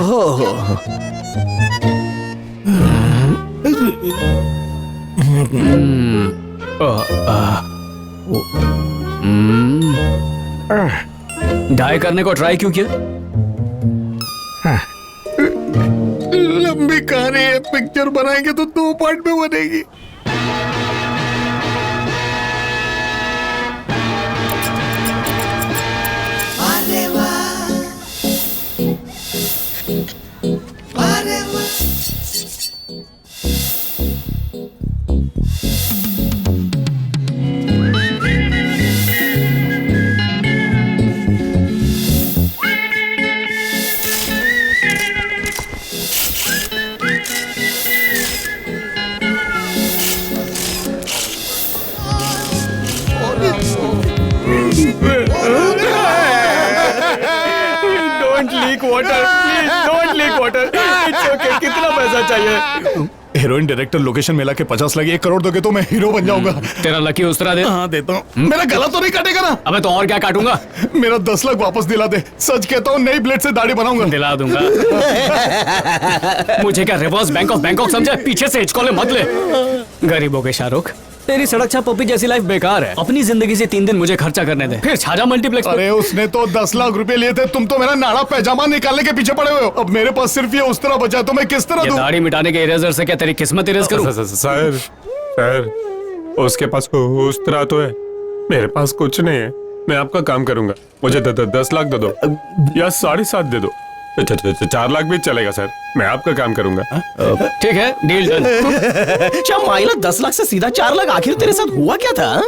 डाई करने को ट्राई क्यों किया? लंबी कहानी है, पिक्चर बनाएंगे तो 2 पार्ट में बनेगी। Don't leak water, please don't leak water. It's okay. कितना पैसा चाहिए? हीरोइन डायरेक्टर लोकेशन मिला के 50 लगे, 1 करोड़ दोगे तो मैं हीरो बन जाऊंगा। तेरा लकी उस्तरा दे। हाँ देता हूँ। मेरा गला तो नहीं काटेगा ना? अबे तो और क्या काटूंगा? मेरा 10 लाख वापस दिला दे। सच कहता हूँ, नई ब्लेड से दाढ़ी बनाऊंगा। दिला दूंगा। मुझे क्या रिवर्स बैंक ऑफ बैंकॉक समझा? पीछे से हिचकोले मत ले। गरीबों के शाहरुख, तेरी सड़क छाप पप्पी जैसी लाइफ बेकार है। अपनी जिंदगी से 3 दिन मुझे खर्चा करने दे, फिर छाजा मल्टीप्लेक्स। अरे उसने तो 10 लाख रुपए लिए थे, तुम तो मेरा नाड़ा पैजामा निकालने के पीछे पड़े हुए हो। अब मेरे पास सिर्फ ये उस्तरा बचा है, तो मैं किस तरह दूं? दाढ़ी मिटाने के इरेजर से क्या तेरी किस्मत इरेज करूं? सर, उसके पास उस्तरा तो है, मेरे पास कुछ नहीं है। मैं आपका काम करूंगा, मुझे 10 लाख दे दो या 7.5 दे दो। 4 लाख भी चलेगा सर, मैं आपका काम करूंगा। ठीक है, डील डन। क्या माइला 10 लाख से सीधा 4 लाख? आखिर तेरे साथ हुआ क्या था?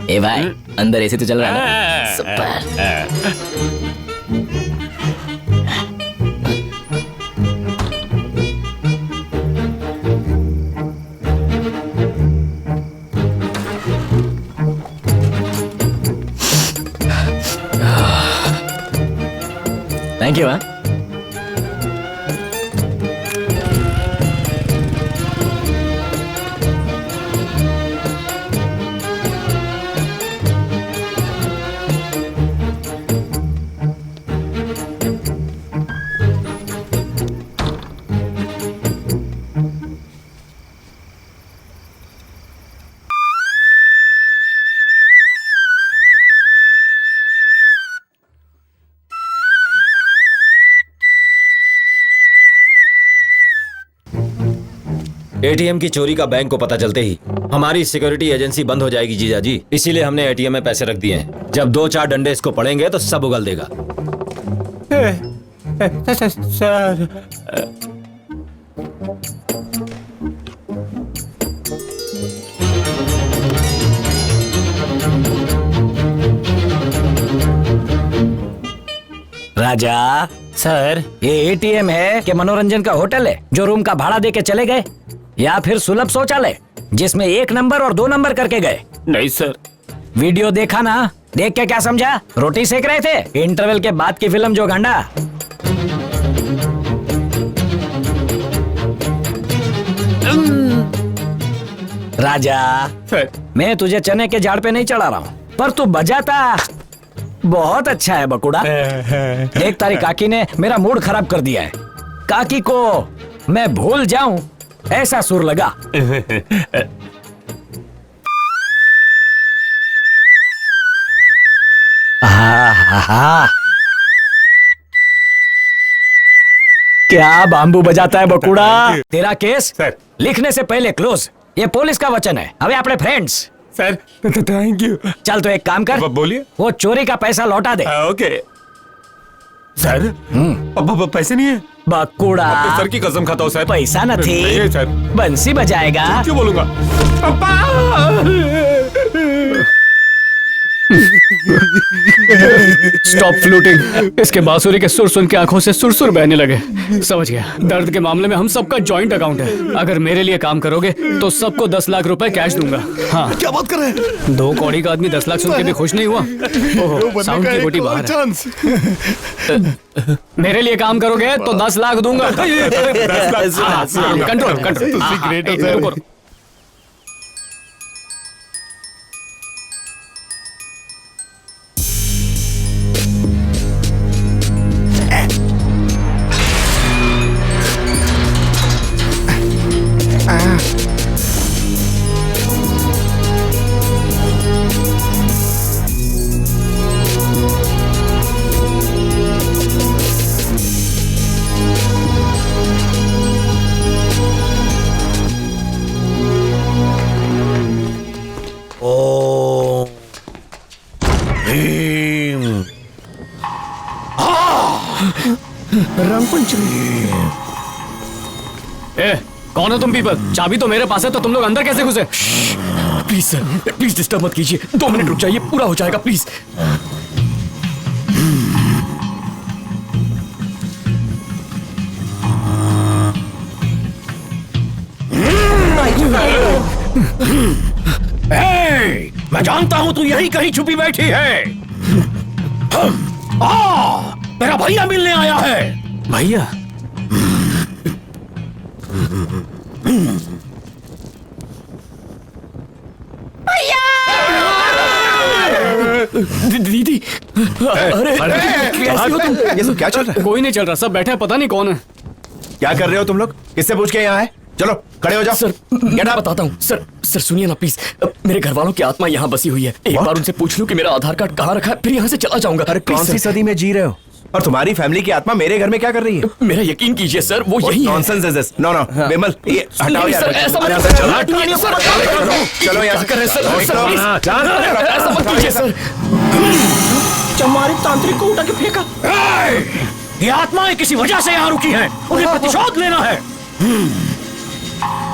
ए भाई, अंदर ऐसे तो चल रहा है ना? सुपर। Thank you. एटीएम की चोरी का बैंक को पता चलते ही हमारी सिक्योरिटी एजेंसी बंद हो जाएगी जीजा जी। इसीलिए हमने एटीएम में पैसे रख दिए हैं। जब 2-4 डंडे इसको पड़ेंगे तो सब उगल देगा। सर, राजा सर, ये एटीएम है कि मनोरंजन का होटल है जो रूम का भाड़ा दे के चले गए, या फिर सुलभ शौचालय जिसमें 1 नंबर और 2 नंबर करके गए? नहीं सर। वीडियो देखा ना? देख के क्या समझा? रोटी सेक रहे थे? इंटरवल के बाद की फिल्म जो गांडा। राजा सर, मैं तुझे चने के झाड़ पे नहीं चढ़ा रहा हूँ, पर तू बजाता बहुत अच्छा है बकुड़ा। देख, तारी काकी ने मेरा मूड खराब कर दिया है। काकी को मैं भूल जाऊं ऐसा सुर लगा। आहा। क्या बाम्बू बजाता है बकुड़ा? तेरा केस लिखने से पहले क्लोज। ये पुलिस का वचन है। अबे अपने फ्रेंड्स। Sir thank you. चल तो एक काम कर, बोलिए। वो चोरी का पैसा लौटा दे। Okay sir. अब पैसे नहीं है। बकुड़ा, सर की कसम खाता हूँ सर, पैसा न थी। नहीं है सर। बंसी बजाएगा? क्यों बोलूंगा? Stop fluting. इसके बांसुरी के सुर सुन के आंखों से सुरसुर बहने लगे। समझ गया, दर्द के मामले में हम सबका जॉइंट अकाउंट है। अगर मेरे लिए काम करोगे तो सबको 10 लाख रुपए कैश दूंगा। हाँ, क्या बात कर रहे हैं? 2 कौड़ी का आदमी 10 लाख सुन के भी खुश नहीं हुआ। ओहो, साउंड की गोटी बाहर है। मेरे लिए काम करोगे तो 10 लाख दूंगा। Control control. कौन हो तुम पीपल? चाबी तो मेरे पास है, तो तुम लोग अंदर कैसे घुसे? प्लीज सर, प्लीज डिस्टर्ब मत कीजिए। 2 मिनट रुक जाइए, पूरा हो जाएगा प्लीज। मैं जानता हूं तू यहीं कहीं छुपी बैठी है। तेरा भैया मिलने आया है। भैया? दीदी, अरे कैसी हो तुम? ये सब क्या चल रहा है? कोई नहीं चल रहा, सब बैठे हैं, पता नहीं कौन है। क्या कर रहे हो तुम लोग? किससे पूछ के यहाँ आए? चलो खड़े हो जाओ। सर मैं बताता हूँ। सर सुनिए ना प्लीज, मेरे घर वालों की आत्मा यहाँ बसी हुई है। एक बार उनसे पूछ लूं कि मेरा आधार कार्ड कहाँ रखा है, फिर यहाँ से चला जाऊंगा। अरे कौन सी सदी में जी रहे हो? और तुम्हारी फैमिली की आत्मा मेरे घर में क्या कर रही है? मेरा यकीन कीजिए सर, वो यही है। Nonsense is this. नो विमल, ये हटाओ यार। ऐसा मत चलो यार, ऐसा मत कीजिए सर। हमारी तांत्रिक को उठा के फेंका। ये आत्माएं किसी वजह से यहाँ रुकी हैं। उन्हें प्रतिशोध लेना है।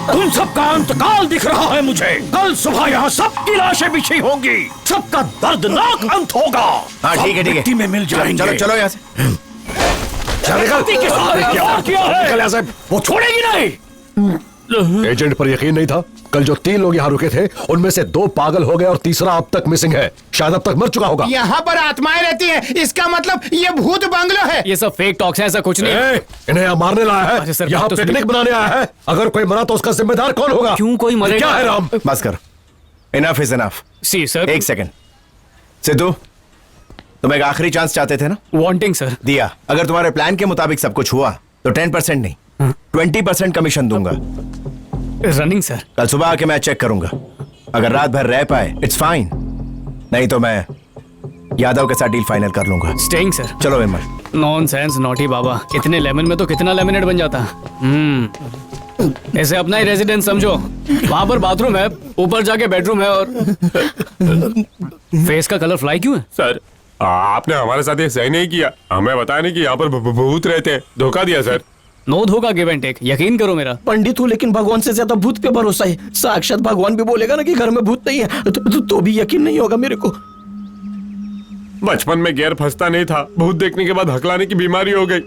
तुम सबका अंतकाल दिख रहा है मुझे। कल सुबह यहाँ सबकी लाशें बिछी होंगी। सबका दर्दनाक अंत होगा। हाँ ठीक है मिट्टी में मिल जाएंगे। चलो चलो यहाँ से। वो छोड़ेगी नहीं। एजेंट पर यकीन नहीं था। कल जो 3 लोग यहाँ रुके थे उनमें से 2 पागल हो गए और तीसरा अब तक मिसिंग है। शायद अब तक मर चुका होगा। यहाँ पर आत्माएं रहती हैं, इसका मतलब ये भूत बंगलो है। ये सब फेक टॉक्स है, ऐसा कुछ नहीं। इन्हें यहाँ मारने लाया है, यहाँ पिकनिक बनाने आया है। अगर कोई मरा तो उसका जिम्मेदार कौन होगा? क्यों कोई मरेगा? क्या है राम? बस कर, enough is enough. See sir. एक सेकंड। सिद्धू, तुम एक आखिरी चांस चाहते थे ना? Wanting sir. दिया। अगर तुम्हारे प्लान के मुताबिक सब कुछ हुआ तो 10% नहीं 20% कमीशन दूंगा। Running sir. कल सुबह आके मैं चेक करूंगा। अगर रात भर रह पाए इट्स फाइन, नहीं तो मैं यादव के साथ डील फाइनल कर लूंगा। Staying sir. चलो विमल। नॉनसेंस नॉटी बाबा, इतने लेमन में तो कितना लेमिनेट बन जाता। ऐसे अपना ही रेजिडेंस समझो। वहां पर बाथरूम है, ऊपर जाके बेडरूम है। और फेस का कलर फ्लाई क्यों है? सर आपने हमारे साथ ये सही नहीं किया। हमें बताया नहीं कि यहाँ पर भूत रहते हैं। धोखा दिया सर। नो धोखा, गिव एंड टेक। यकीन करो मेरा। पंडित हूँ लेकिन भगवान से ज्यादा भूत पे भरोसा है। साक्षात भगवान भी बोलेगा ना कि घर में भूत नहीं है तो भी यकीन नहीं होगा मेरे को। बचपन में गैर फंसता नहीं था, भूत देखने के बाद हकलाने की बीमारी हो गई।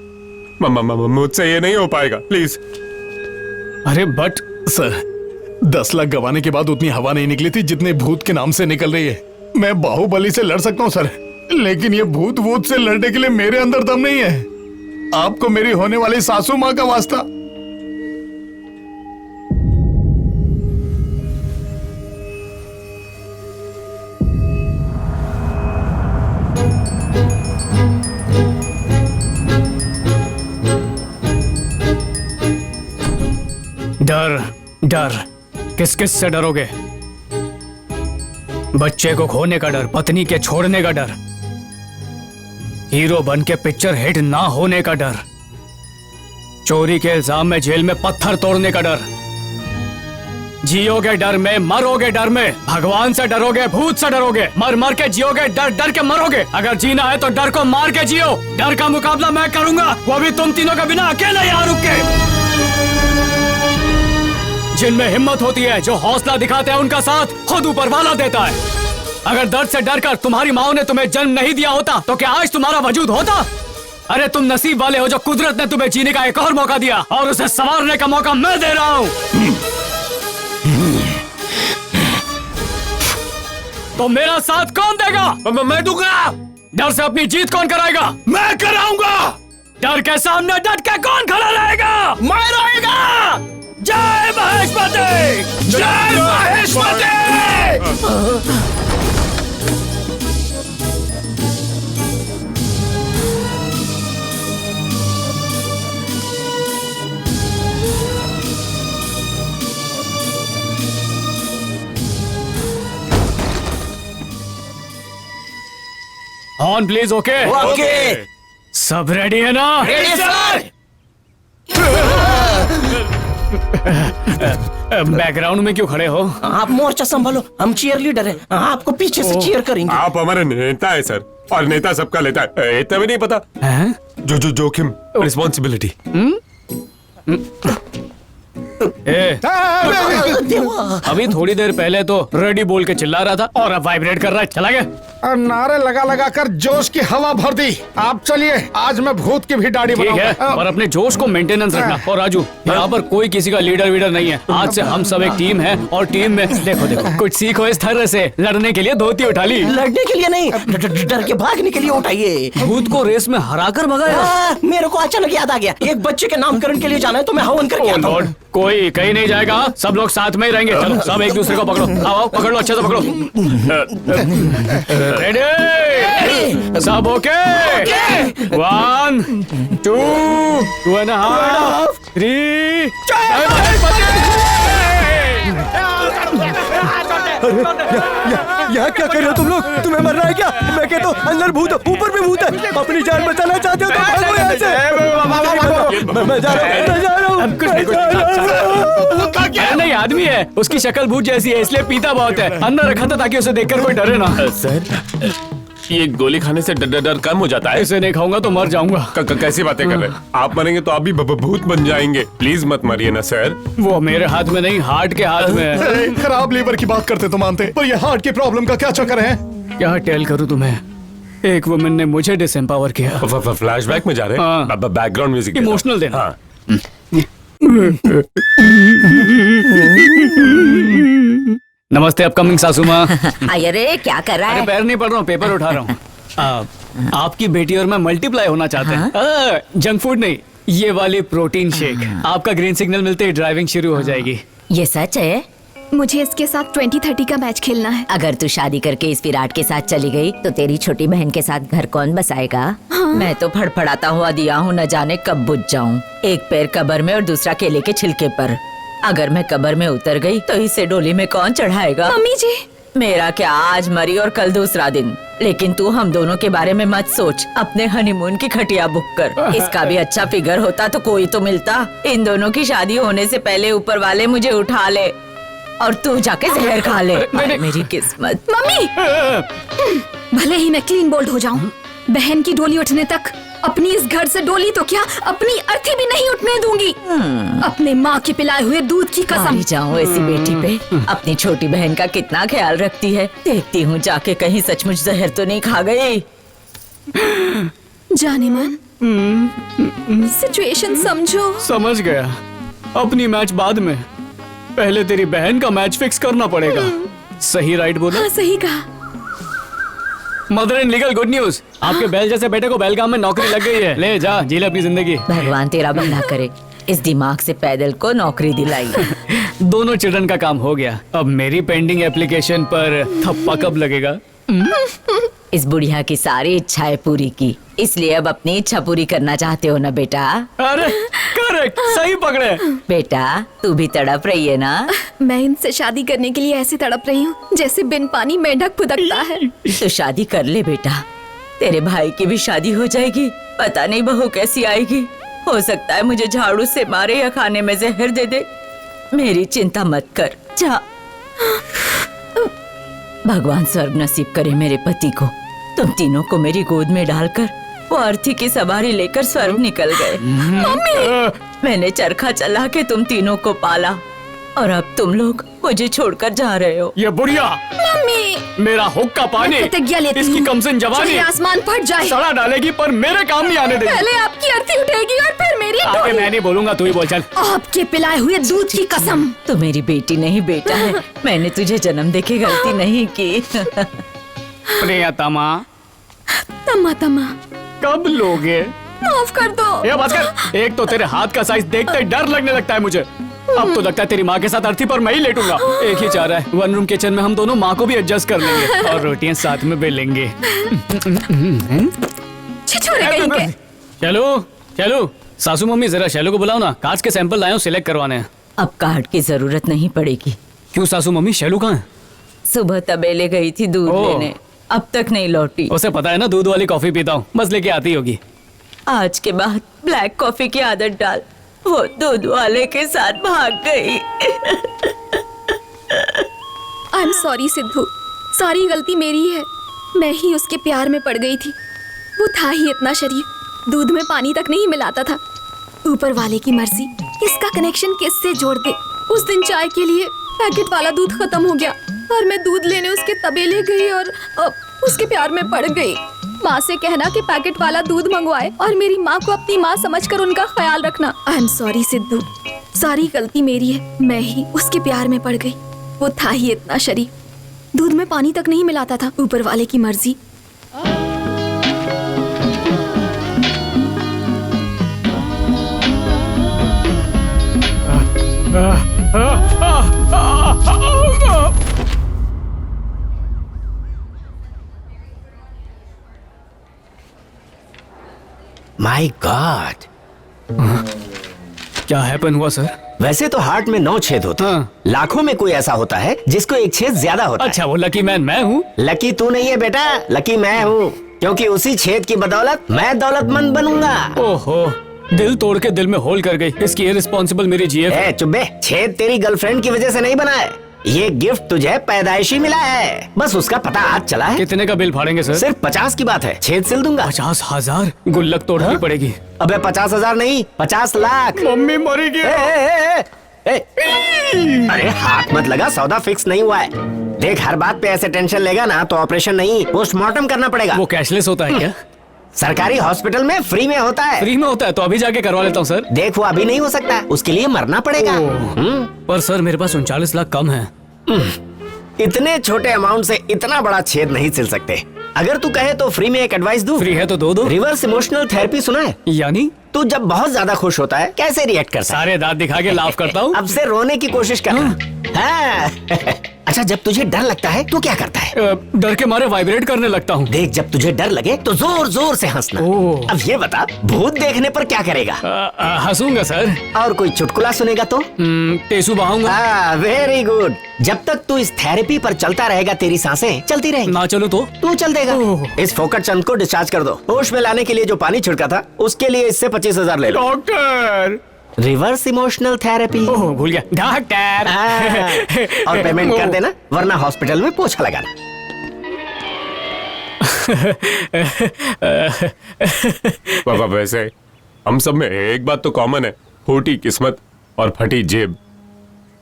मुझसे ये नहीं हो पाएगा प्लीज। अरे बट सर, 10 लाख गवाने के बाद उतनी हवा नहीं निकली थी जितने भूत के नाम से निकल रही है। मैं बाहुबली से लड़ सकता हूँ सर, लेकिन ये भूत वूत से लड़ने के लिए मेरे अंदर दम नहीं है। आपको मेरी होने वाली सासू माँ का वास्ता। डर डर, किस किस से डरोगे? बच्चे को खोने का डर, पत्नी के छोड़ने का डर, हीरो बन के पिक्चर हिट ना होने का डर, चोरी के इल्जाम में जेल में पत्थर तोड़ने का डर, जियोगे डर में, मरोगे डर में, भगवान से डरोगे, भूत से डरोगे, मर मर के जियोगे, डर डर के मरोगे। अगर जीना है तो डर को मार के जियो। डर का मुकाबला मैं करूंगा, वो भी तुम तीनों के बिना अकेले यहाँ रुक के। जिनमें हिम्मत होती है, जो हौसला दिखाते हैं, उनका साथ खुद ऊपर वाला देता है। अगर दर्द से डर कर तुम्हारी माँ ने तुम्हें जन्म नहीं दिया होता तो क्या आज तुम्हारा वजूद होता? अरे तुम नसीब वाले हो जो कुदरत ने तुम्हें जीने का एक और मौका दिया, और उसे संवारने का मौका मैं दे रहा हूँ। तो मेरा साथ कौन देगा? मैं दूंगा। डर से अपनी जीत कौन कराएगा? मैं कराऊंगा। डर के सामने डट के कौन खड़ा रहेगा? मैं रहेगा। जय महेशमती! जय Mahishmati! On please. Okay okay. सब रेडी है ना? Ready sir. बैकग्राउंड में क्यों खड़े हो? आप मोर्चा संभालो, हम चीयर लीडर हैं, आपको पीछे से चीयर करेंगे। आप हमारे नेता है सर, और नेता सबका लेता है, इतना भी नहीं पता? जो जोखिम, रिस्पॉन्सिबिलिटी। अभी थोड़ी देर पहले तो रेडी बोल के चिल्ला रहा था और अब वाइब्रेट कर रहा है। चला गया? और नारे लगा लगा कर जोश की हवा भर दी। आप चलिए, आज मैं भूत की भी दाढ़ी ठीक है, बनाऊंगा। और अपने जोश को मेंटेनेंस रखना। और राजू, यहाँ पर कोई किसी का लीडर वीडर नहीं है। आज से हम सब एक टीम है, और टीम में देखो देखो कुछ सीखो इस तरह से। लड़ने के लिए धोती उठा ली। लड़ने के लिए नहीं, डर के भागने के लिए उठाइए। भूत को रेस में हराकर भगाया। मेरे को अचानक याद आ गया, एक बच्चे के नामकरण के लिए जाना है तो मैं हवन करके आता हूं। कोई कहीं नहीं जाएगा, सब लोग साथ में ही रहेंगे। चलो सब एक दूसरे को पकड़ो। आओ पकड़ लो, अच्छे से पकड़ो। रेडी? सब ओके? 1 2 2.5 3। यहाँ क्या कर रहे हो तुम लोग? तुम्हें मरना है क्या? मैं कहता हूँ अंदर भूत, ऊपर भी भूत है। अपनी जान बचाना चाहते हो तो भागो यहाँ से। मैं जा रहा हूँ। नहीं, आदमी है, उसकी शक्ल भूत जैसी है, इसलिए पीता बहुत है। अंदर रखा था ताकि उसे देखकर कोई डरे ना। सर, ये गोली खाने से डर कम हो जाता है? इसे नहीं खाऊंगा तो मर जाऊंगा। कैसी बातें कर रहे हैं आप? मरेंगे तो आप भी भूत बन जाएंगे। प्लीज मत मरिए ना सर। वो मेरे हाथ में नहीं, हार्ट के हाथ में है। खराब लीवर की बात करते तो मानते, पर ये हार्ट की प्रॉब्लम का क्या चक्कर है? क्या टेल करूं तुम्हें? एक वुमन ने मुझे डिसएम्पावर किया। फ्लैशबैक में जा रहे हैं? बैकग्राउंड म्यूजिक इमोशनल देना। नमस्ते अपकमिंग सासू माँ। अरे क्या कर रहा है? पैर नहीं पड़ रहा हूँ, पेपर उठा रहा हूँ। आपकी बेटी और मैं मल्टीप्लाई होना चाहते हैं। जंक फूड नहीं, ये वाली प्रोटीन शेक। आपका ग्रीन सिग्नल मिलते ही ड्राइविंग शुरू हो जाएगी। ये सच है? मुझे इसके साथ 20-30 का मैच खेलना है। अगर तू शादी करके इस विराट के साथ चली गई तो तेरी छोटी बहन के साथ घर कौन बसाएगा? हाँ। मैं तो फड़फड़ाता हुआ दिया हूँ, न जाने कब बुझ जाऊँ। एक पैर कब्र में और दूसरा केले के छिलके पर। अगर मैं कब्र में उतर गई तो इसे डोली में कौन चढ़ाएगा? मम्मी जी, मेरा क्या, आज मरी और कल दूसरा दिन। लेकिन तू हम दोनों के बारे में मत सोच, अपने हनीमून की खटिया बुक कर। इसका भी अच्छा फिगर होता तो कोई तो मिलता। इन दोनों की शादी होने से पहले ऊपर वाले मुझे उठा ले और तू जाके जहर खा ले। मेरी किस्मत। मम्मी, भले ही मैं क्लीन बोल्ड हो जाऊं, बहन की डोली उठने तक अपनी इस घर से डोली तो क्या, अपनी अर्थी भी नहीं उठने दूंगी। अपने माँ के पिलाए हुए दूध की कसम। जाऊँ ऐसी बेटी पे। अपनी छोटी बहन का कितना ख्याल रखती है। देखती हूँ जाके कहीं सचमुच जहर तो नहीं खा गई। जाने मन, सिचुएशन समझो। समझ गया। अपनी मैच बाद में, पहले तेरी बहन का मैच फिक्स करना पड़ेगा। सही राइट बोला? हाँ, सही कहा। Mother in legal good news, आपके बैल जैसे बेटे को बेलगाम में नौकरी लग गई है। ले जा, जी ले अपनी जिंदगी। भगवान तेरा भला करे, इस दिमाग से पैदल को नौकरी दिलाई। दोनों चिल्ड्रन का काम हो गया। अब मेरी पेंडिंग एप्लीकेशन पर थप्पा कब लगेगा? इस बुढ़िया की सारी इच्छाएं पूरी की, इसलिए अब अपनी इच्छा पूरी करना चाहते हो ना बेटा? अरे करेक्ट, सही पकड़े। बेटा तू भी तड़प रही है ना? मैं इनसे शादी करने के लिए ऐसे तड़प रही हूँ जैसे बिन पानी मेंढक फुदकता है। तो शादी कर ले बेटा, तेरे भाई की भी शादी हो जाएगी, पता नहीं बहू कैसी आएगी। हो सकता है मुझे झाड़ू से मारे या खाने में जहर दे दे। मेरी चिंता मत कर, जा। भगवान स्वर्ग नसीब करे मेरे पति को। तुम तीनों को मेरी गोद में डालकर वो अर्थी की सवारी लेकर स्वर्ग निकल गए। मम्मी, मैंने चरखा चला के तुम तीनों को पाला और अब तुम लोग मुझे छोड़कर जा रहे हो। ये बुढ़िया मम्मी, मेरा हुक्का पानी, प्रतिज्ञा लेती इसकी हूँ। कमसिन जवानी चाहे आसमान फट जाए, सड़ा डालेगी पर मेरे काम नहीं आने देगी। पहले आपकी अर्थी उठेगी और फिर मेरी आगे डोली। मैं नहीं बोलूंगा, तू ही बोल चल। आपके पिलाए हुए दूध की कसम। तो मेरी बेटी नहीं बेटा है, मैंने तुझे जन्म देके गलती नहीं की। प्रियतमा, तमा तमा कब लोगे? माफ कर दो। ये भास्कर, एक तो तेरे हाथ का साइज देखते ही डर लगने लगता है मुझे। अब तो लगता है तेरी माँ के साथ अर्थी पर मैं ही लेटूंगा। एक ही चाह रहा है, वन रूम किचन में हम दोनों माँ को भी एडजस्ट कर लेंगे और रोटियां साथ में बेलेंगे। छिछोरे कहीं के। चलो चलो, सासू मम्मी जरा शैलो को बुलाओ ना, कार्ड्स के सैंपल लाए हो, सिलेक्ट करवाने हैं। अब कार्ड की जरूरत नहीं पड़ेगी। क्यों सासू मम्मी, शैलो कहाँ है? सुबह तबेले गई थी दूध लेने, अब तक नहीं लौटी। उसे पता है ना दूध वाली कॉफी पीता हूँ, बस लेके आती होगी। आज के बाद ब्लैक कॉफी की आदत डाल। वो दूध वाले के साथ भाग गई। आई एम सॉरी सिद्धू, सारी गलती मेरी है। मैं ही उसके प्यार में पड़ गई थी। वो था ही इतना शरीफ, दूध में पानी तक नहीं मिलाता था। ऊपर वाले की मर्जी, किसका कनेक्शन किससे जोड़ दे। उस दिन चाय के लिए पैकेट वाला दूध खत्म हो गया और मैं दूध लेने उसके तबेले गई और उसके प्यार में पड़ गई। माँ से कहना कि पैकेट वाला दूध मंगवाए और मेरी माँ को अपनी माँ समझकर उनका ख्याल रखना। आई एम सॉरी सिद्धू, सारी गलती मेरी है। मैं ही उसके प्यार में पड़ गई। वो था ही इतना शरीफ, दूध में पानी तक नहीं मिलाता था। ऊपर वाले की मर्जी। माय गॉड, क्या हैपन हुआ सर? वैसे तो हार्ट में 9 छेद होते हैं, लाखों में कोई ऐसा होता है जिसको एक छेद ज्यादा होता है। अच्छा, वो लकी मैन मैं हूँ? लकी तू नहीं है बेटा, लकी मैं हूँ, क्योंकि उसी छेद की बदौलत मैं दौलतमंद बनूंगा। ओहो, दिल तोड़ के दिल में होल कर गई। इसकी इररिस्पॉन्सिबल मेरी जीएफ। चुप बे, छेद तेरी गर्लफ्रेंड की वजह से नहीं बना है, ये गिफ्ट तुझे पैदाइशी मिला है। बस उसका पता आज चला है। कितने का बिल फाड़ेंगे सर? सिर्फ 50 की बात है, छेद सिल दूंगा। 50,000? गुल्लक तोड़नी पड़ेगी। अबे 50,000 नहीं, 50 लाख। मम्मी मरेगी। अरे हाथ मत लगा, सौदा फिक्स नहीं हुआ है। देख, हर बात पे ऐसे टेंशन लेगा ना तो ऑपरेशन नहीं, पोस्टमार्टम करना पड़ेगा। वो कैशलेस होता है क्या? सरकारी हॉस्पिटल में फ्री में होता है। फ्री में होता है तो अभी जाके करवा लेता हूँ सर। देख, वो अभी नहीं हो सकता, उसके लिए मरना पड़ेगा। पर सर मेरे पास 39 लाख कम है। इतने छोटे अमाउंट से इतना बड़ा छेद नहीं सिल सकते। अगर तू कहे तो फ्री में एक एडवाइस दूं। फ्री है तो दो। रिवर्स इमोशनल थेरेपी सुना है? यानी तू जब बहुत ज्यादा खुश होता है कैसे रिएक्ट करता है? सारे दांत दिखा के लाफ करता हूँ। अब से रोने की कोशिश करना। हाँ। अच्छा, जब तुझे डर लगता है तो क्या करता है? डर के मारे वाइब्रेट करने लगता हूँ। देख, जब तुझे डर लगे तो जोर जोर से हंसना। अब ये बता, भूत देखने पर क्या करेगा? हंसूंगा सर। और कोई चुटकुला सुनेगा तो? टेसू बहाऊंगा। Very good. जब तक तू इस थेरेपी पर चलता रहेगा तेरी सांसें चलती रहेंगी। ना चलो तो तू चल देगा। इस फोकट चंद को डिस्चार्ज कर दो। होश में लाने के लिए जो पानी छिड़का था उसके लिए इससे 25,000 ले लो। Doctor, reverse emotional therapy. भूल गया डॉक्टर। और पेमेंट कर देना, वरना हॉस्पिटल में पोछा लगाना। पापा, वैसे हम सब में एक बात तो कॉमन है, फूटी किस्मत और फटी जेब।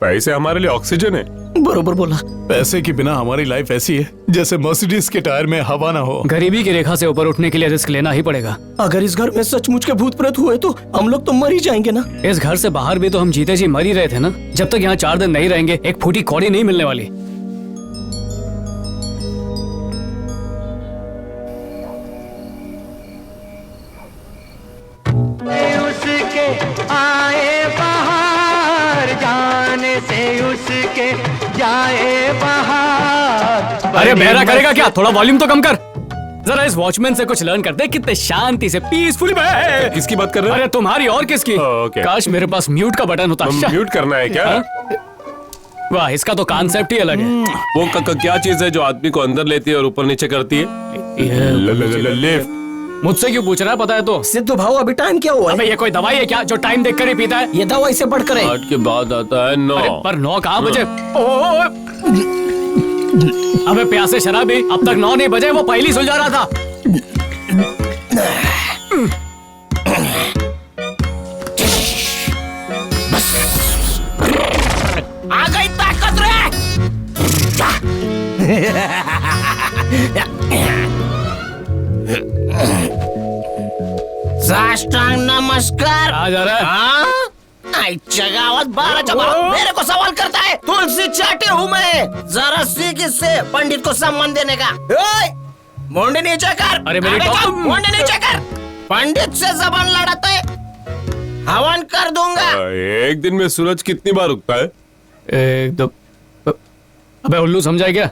पैसे हमारे लिए ऑक्सीजन है। बरोबर बोला। पैसे के बिना हमारी लाइफ ऐसी है जैसे मर्सिडीज के टायर में हवा ना हो। गरीबी की रेखा से ऊपर उठने के लिए रिस्क लेना ही पड़ेगा। अगर इस घर में सचमुच के भूत प्रेत हुए तो हम लोग तो मर ही जाएंगे ना। इस घर से बाहर भी तो हम जीते जी मर ही रहे थे ना। जब तक यहाँ 4 दिन नहीं रहेंगे एक फूटी कौड़ी नहीं मिलने वाली। उसके आए बाहर, जाने से उसके जाए बाहर। अरे बहरा करेगा क्या? थोड़ा वॉल्यूम तो कम कर। जरा इस वॉचमैन से कुछ लर्न करते, कितने शांति से पीसफुली बैठ। किसकी बात कर रहे हो? अरे तुम्हारी और किसकी? काश मेरे पास म्यूट का बटन होता। म्यूट करना है क्या? वाह, इसका तो कॉन्सेप्ट ही अलग है। वो क्या चीज है जो आदमी को अंदर लेती है और ऊपर नीचे करती है? लिफ्ट। मुझसे क्यों पूछ रहा है? पता है तो। सिद्धू भाऊ अभी टाइम क्या हुआ अबे ये कोई दवाई है क्या जो टाइम देखकर ही पीता है? ये दवाई से बढ़कर है। 8 के बाद आता है 9। पर 9 कहाँ बजे? अबे प्यासे शराबी, अब तक 9 नहीं बजे, वो पहली सुलझा रहा था। आ गई ताकत रे। साष्टांग नमस्कार। आ जा रहा है? हाँ? गावत 12 जवाब मेरे को सवाल करता है। तुलसी चाटी हूँ मैं, जरा सीख इससे पंडित को सम्मान देने का। मुंडी नीचे कर। अरे मेरी मुंडी नीचे कर। पंडित से जबान लड़ाते हवन कर दूंगा। एक दिन में सूरज कितनी बार उगता है? एकदम। अबे उल्लू समझा क्या?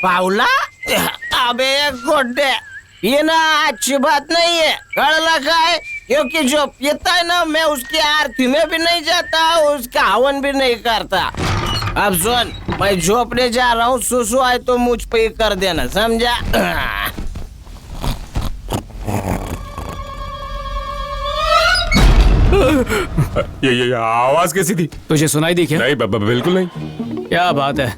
पाउला, अबे गोड्डे, ये ना अच्छी बात नहीं है। गड़ लगा है, क्योंकि जो पीता है ना, मैं उसकी आरती में भी नहीं जाता, उसका हवन भी नहीं करता। अब सुन, मैं झोपने जा रहा हूँ, सुसु आए तो मुझ पे ही कर देना, समझा? ये आवाज कैसी थी? तुझे सुनाई दी क्या? नहीं बिल्कुल नहीं। क्या बात है,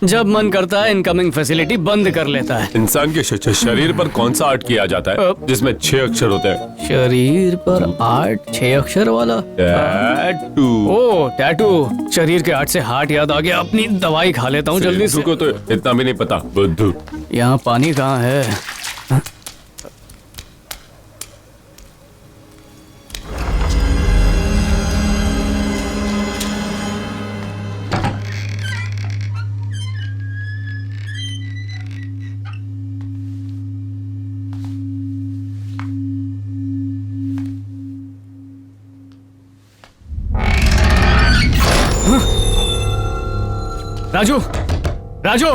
जब मन करता है इनकमिंग फैसिलिटी बंद कर लेता है। इंसान के शरीर पर कौन सा आर्ट किया जाता है जिसमें 6 अक्षर होते हैं? शरीर पर आर्ट 6 अक्षर वाला? टैटू। ओ टैटू। शरीर के आर्ट से हार्ट याद आ गया, अपनी दवाई खा लेता हूँ जल्दी से। को तो इतना भी नहीं पता बुद्धू। यहाँ पानी कहाँ है? राजू, राजू,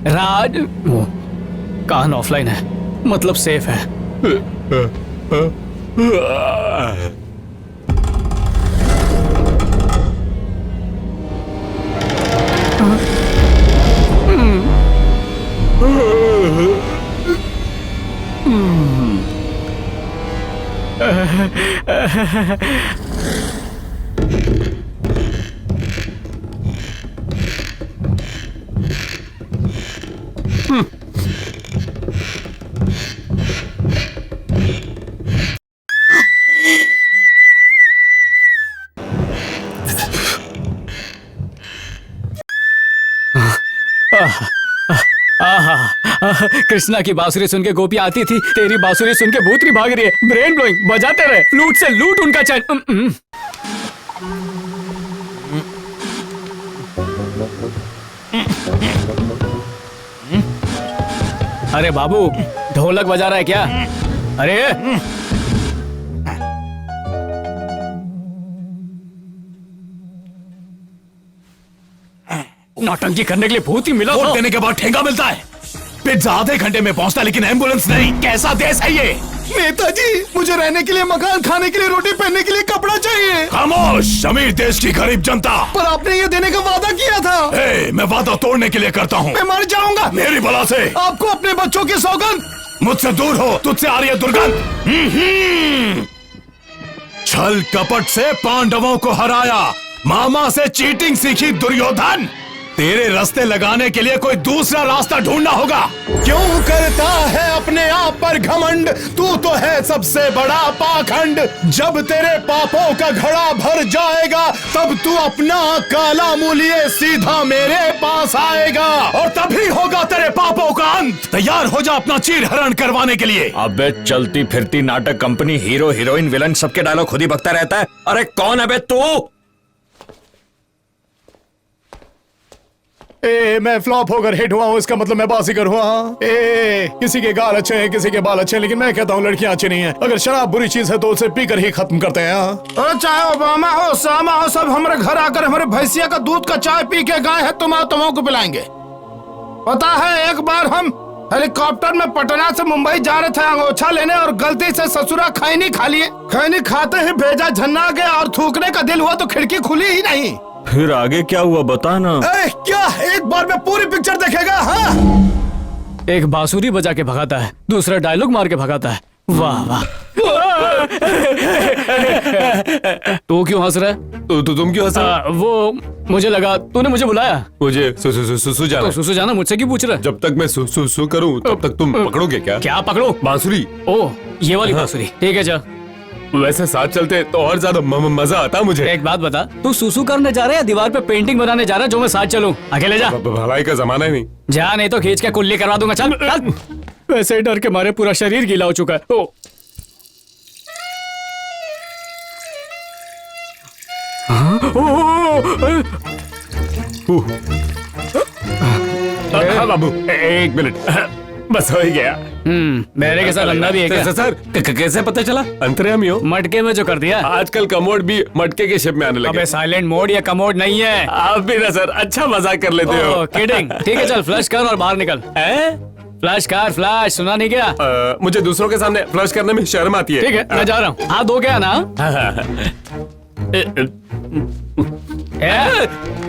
राज, कान ऑफलाइन है, मतलब सेफ है। कृष्णा की बांसुरी सुन के गोपी आती थी, तेरी बांसुरी सुन के भूतनी भाग रही है। ब्रेन ब्लोइंग, बजाते रहे, लूट से लूट उनका चैन। अरे बाबू, ढोलक बजा रहा है क्या? अरे नौटंकी करने के लिए भूत ही मिला। वोट देने के बाद ठेंगा मिलता है। पिज्जा आधे घंटे में पहुंचता लेकिन एम्बुलेंस नहीं। कैसा देश है ये? नेताजी, मुझे रहने के लिए मकान, खाने के लिए रोटी, पहनने के लिए कपड़ा चाहिए। खामोश, अमीर देश की गरीब जनता। पर आपने ये देने का वादा किया था। मैं वादा तोड़ने के लिए करता हूँ। मैं मर जाऊंगा मेरी बला से। आपको अपने बच्चों की सौगंध। मुझसे दूर हो, तुझसे आ रही है दुर्गंध। छल कपट से पांडवों को हराया, मामा से चीटिंग सीखी दुर्योधन। तेरे रास्ते लगाने के लिए कोई दूसरा रास्ता ढूंढना होगा। क्यों करता है अपने आप पर घमंड? तू तो है सबसे बड़ा पाखंड। जब तेरे पापों का घड़ा भर जाएगा तब तू अपना काला मूलिए सीधा मेरे पास आएगा और तभी होगा तेरे पापों का अंत। तैयार हो जा अपना चीर हरण करवाने के लिए। अबे चलती फिरती नाटक कंपनी, हीरो हीरोइन विलन सबके डायलॉग खुद ही बकता रहता है। अरे कौन है बे तू? मैं फ्लॉप होकर हिट हुआ हूँ, इसका मतलब मैं बाजीगर हुआ। किसी के गाल अच्छे हैं, किसी के बाल अच्छे हैं, लेकिन मैं कहता हूँ लड़कियां अच्छी नहीं है। अगर शराब बुरी चीज है तो उसे पीकर ही खत्म करते हैं। और चाहे ओबामा हो, सामा हो, सब हमारे घर आकर हमारे भैंसिया का दूध का चाय पी के गए हैं। तुम को पिलाएंगे। पता है, एक बार हम हेलीकॉप्टर में पटना से मुंबई जा रहे थे अंगोछा लेने और गलती से ससुरा खैनी खा लिए। खैनी खाते ही भेजा झन्ना गया और थूकने का दिल हुआ तो खिड़की खुली ही नहीं। फिर आगे क्या हुआ बता ना। क्या एक बार में पूरी पिक्चर देखेगा? हाँ, एक बांसुरी बजा के भगाता है, दूसरा डायलॉग मार के भगाता है। वाह वाह। तू क्यों हंस रहा है? तुम क्यों हंस रहे? वो मुझे लगा तूने मुझे बुलाया। मुझे सुसु जाना। तो सुसु जाना मुझसे क्यों पूछ रहा है? जब तक मैं सुसु करूं तब तक तुम पकड़ोगे क्या? क्या पकड़ो? बांसुरी। ओ, ये वाली बांसुरी। ठीक है जा। वैसे साथ चलते तो और ज्यादा मजा आता मुझे। एक बात बता, तू सुसु करने जा रहा है या दीवार पे पेंटिंग बनाने जा रहा है जो मैं साथ चलूं? अकेले जा। भलाई का जमाना ही नहीं। जा, नहीं तो खींच के कुल्ली करवा दूंगा। चल चल। वैसे ही डर के मारे पूरा शरीर गीला हो चुका है। हाँ बाबू, एक मिनट बस हो ही गया। मेरे के साथ अंडा भी है क्या? सर कैसे पता चला? अंतर्यामी हो। मटके में जो कर दिया। आजकल कमोड भी मटके के शेप में आने लगे। अबे साइलेंट मोड या कमोड नहीं है। आप भी ना सर अच्छा मजाक कर लेते हो। किडिंग। ठीक है चल फ्लश कर और बाहर निकल। फ्लश कर, फ्लश सुना नहीं क्या? मुझे दूसरों के सामने फ्लश करने में शर्म आती है। ठीक है मैं जा रहा हूँ। हाथ धो गया ना?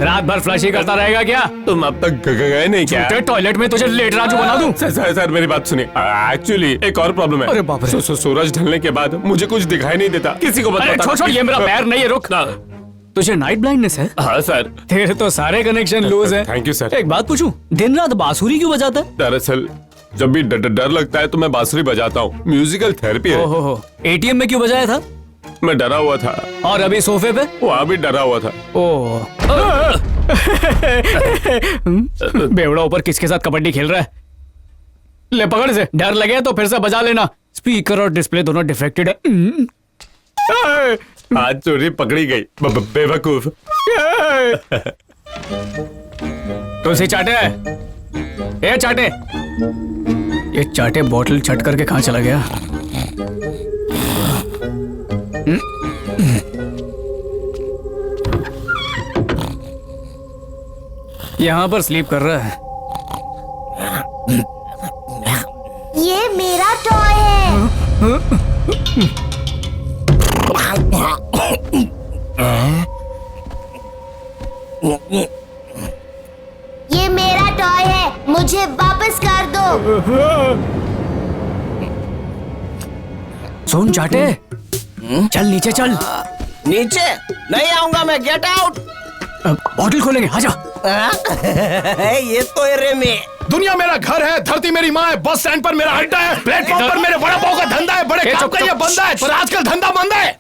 रात भर फ्लश ही करता रहेगा क्या? तुम अब तक गए नहीं क्या? टॉयलेट में तुझे लेट राजू बना दूं? सर मेरी बात सुनिए। एक्चुअली एक और प्रॉब्लम है। अरे बाप रे। सूरज ढलने के बाद मुझे कुछ दिखाई नहीं देता। किसी को बता। छोड़, ये मेरा पैर नहीं है, रुक। तुझे नाइट ब्लाइंडनेस है? हाँ सर। तेरे तो सारे कनेक्शन लूज है। Thank you sir. एक बात पूछूं, दिन रात बांसुरी क्यों बजाता है? दरअसल जब भी डर लगता है तो मैं बांसुरी बजाता हूँ। म्यूजिकल थेरेपी है। ओहो, एटीएम में क्यों बजाया था? मैं डरा हुआ था। और अभी सोफे पे? वहाँ भी डरा हुआ था। ओह। बेवड़ा ऊपर किसके साथ कबड्डी खेल रहा है? ले पकड़ से। डर लगे तो फिर से बजा लेना। स्पीकर और डिस्प्ले दोनों डिफेक्टेड है। आज चोरी पकड़ी गई बेवकूफ। तुलसी चाटे, ए चाटे। ये चाटे बोतल छट करके कहाँ चला गया? यहाँ पर स्लीप कर रहा है। ये मेरा टॉय है। ये मेरा टॉय है, मुझे वापस कर दो। सुन चाटे, चल नीचे चल। नीचे नहीं आऊंगा मैं, गेट आउट। बॉटल खोलेंगे, आजा। ये तो एरे में। दुनिया मेरा घर है, धरती मेरी माँ है, बस स्टैंड पर मेरा अड्डा है, प्लेटफॉर्म पर मेरे वड़ा पाव का धंधा है, बड़े काम का ये बंदा है, पर आजकल धंधा बंद है।